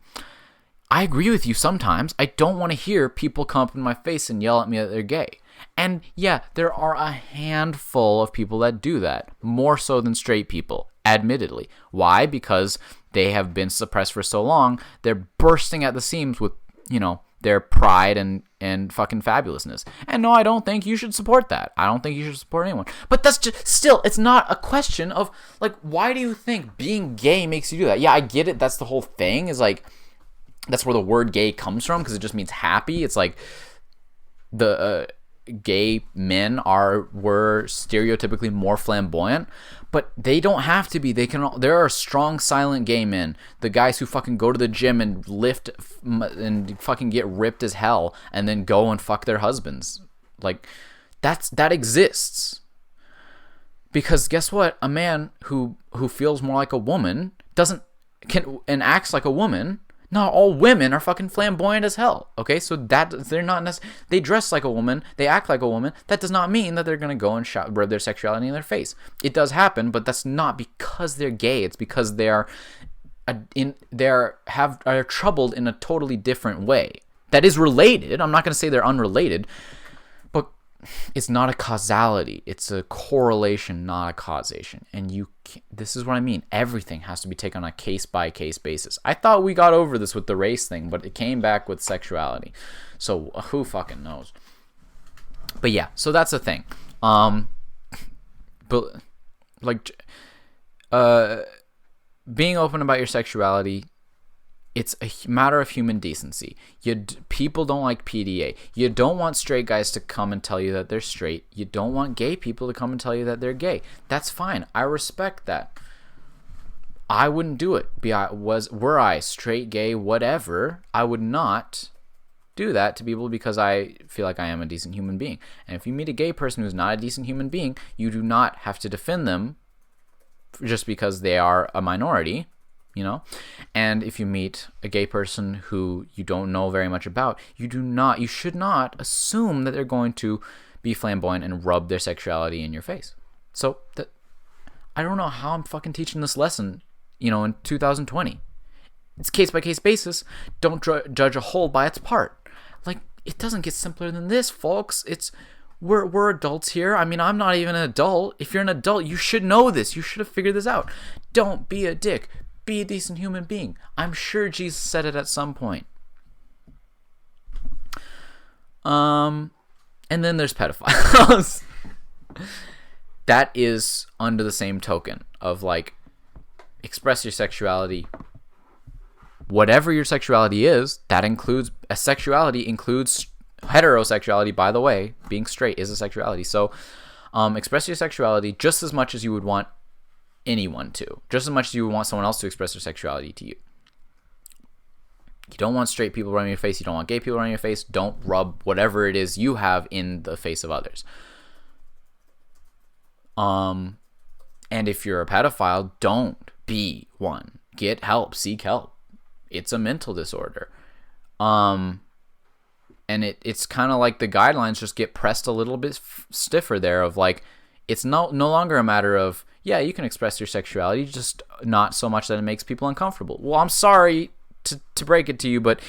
I agree with you sometimes. I don't want to hear people come up in my face and yell at me that they're gay. And yeah, there are a handful of people that do that, more so than straight people, admittedly. Why? Because they have been suppressed for so long, they're bursting at the seams with, their pride and fucking fabulousness. And no, I don't think you should support that. I don't think you should support anyone. But that's just, still, it's not a question of, like, why do you think being gay makes you do that? Yeah, I get it. That's the whole thing, is like, that's where the word gay comes from, because it just means happy. It's like the gay men were stereotypically more flamboyant, but they don't have to be. There are strong, silent gay men. The guys who fucking go to the gym and lift and fucking get ripped as hell and then go and fuck their husbands. Like, that exists. Because guess what? A man who feels more like a woman and acts like a woman. Not all women are fucking flamboyant as hell, okay? So that they're not they dress like a woman, they act like a woman. That does not mean that they're gonna go and rub their sexuality in their face. It does happen, but that's not because they're gay. It's because they are troubled in a totally different way. That is related. I'm not gonna say they're unrelated, but it's not a causality. It's a correlation, not a causation. And this is what I mean. Everything has to be taken on a case-by-case basis. I thought we got over this with the race thing, but it came back with sexuality. So who fucking knows? But yeah, so that's the thing. But like, being open about your sexuality, it's a matter of human decency. People don't like PDA. You don't want straight guys to come and tell you that they're straight. You don't want gay people to come and tell you that they're gay. That's fine. I respect that. I wouldn't do it. Were I straight, gay, whatever, I would not do that to people because I feel like I am a decent human being. And if you meet a gay person who's not a decent human being, you do not have to defend them just because they are a minority. And if you meet a gay person who you don't know very much about, you should not assume that they're going to be flamboyant and rub their sexuality in your face. So I don't know how I'm fucking teaching this lesson, in 2020. It's case-by-case basis. Don't judge a whole by its part. Like, it doesn't get simpler than this, folks. We're adults here. I mean, I'm not even an adult. If you're an adult, you should know this. You should have figured this out. Don't be a dick. Be a decent human being. I'm sure Jesus said it at some point. And then there's pedophiles. That is under the same token of like, express your sexuality. Whatever your sexuality is, that includes heterosexuality, by the way. Being straight is a sexuality. So express your sexuality just as much as you would want anyone to, just as much as you would want someone else to express their sexuality to you. You don't want straight people rubbing your face. You don't want gay people rubbing your face. Don't rub whatever it is you have in the face of others. And if you're a pedophile, don't be one. Get help. Seek help. It's a mental disorder. And it's kind of like the guidelines just get pressed a little bit stiffer there of like, It's no longer a matter of, yeah, you can express your sexuality, just not so much that it makes people uncomfortable. Well, I'm sorry to break it to you, but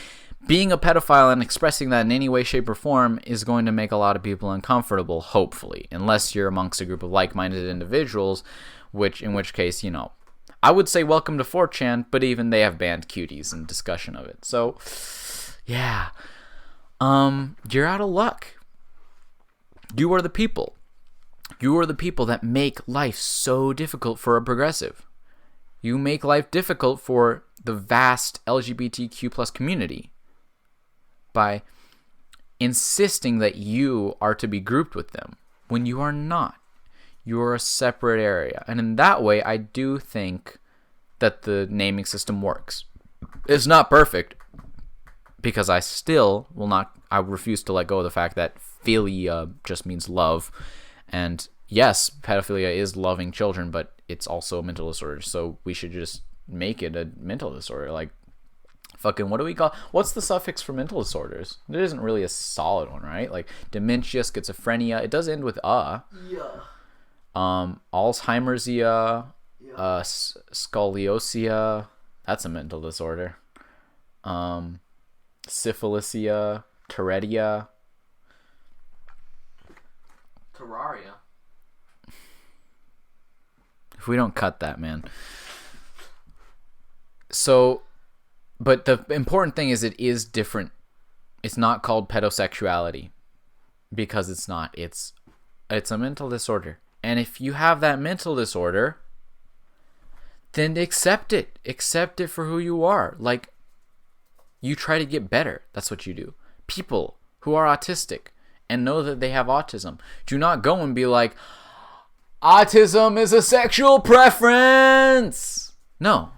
being a pedophile and expressing that in any way, shape, or form is going to make a lot of people uncomfortable, hopefully, unless you're amongst a group of like-minded individuals, in which case, I would say welcome to 4chan, but even they have banned Cuties and discussion of it. So, yeah. You're out of luck. You are the people. You are the people that make life so difficult for a progressive. You make life difficult for the vast LGBTQ plus community by insisting that you are to be grouped with them when you are not. You are a separate area. And in that way, I do think that the naming system works. It's not perfect, because I refuse to let go of the fact that philia just means love. And yes, pedophilia is loving children, but it's also a mental disorder. So we should just make it a mental disorder. Like, fucking, what do we call? What's the suffix for mental disorders? There isn't really a solid one, right? Like dementia, schizophrenia. It does end with Yeah. Alzheimer's. Yeah. Scoliosia. That's a mental disorder. Syphilisia. Tourettia. Terraria. If we don't cut that, man. So, but the important thing is it is different. It's not called pedosexuality because it's not. It's a mental disorder. And if you have that mental disorder, then accept it. Accept it for who you are. Like, you try to get better. That's what you do. People who are autistic and know that they have autism, do not go and be like, autism is a sexual preference. No.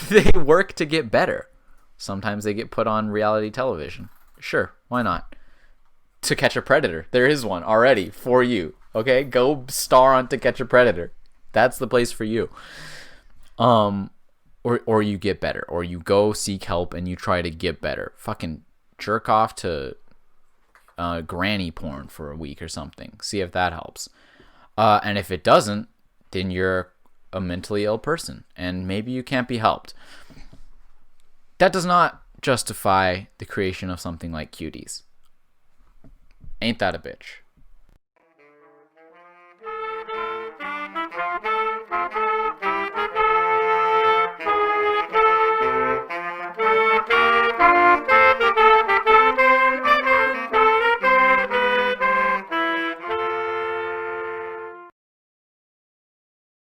They work to get better. Sometimes they get put on reality television. Sure, why not? To Catch a Predator. There is one already for you. Okay? Go star on To Catch a Predator. That's the place for you. Or you get better. Or you go seek help and you try to get better. Fucking jerk off to granny porn for a week or something. See if that helps. And if it doesn't, then you're a mentally ill person. And maybe you can't be helped. That does not justify the creation of something like Cuties. Ain't that a bitch?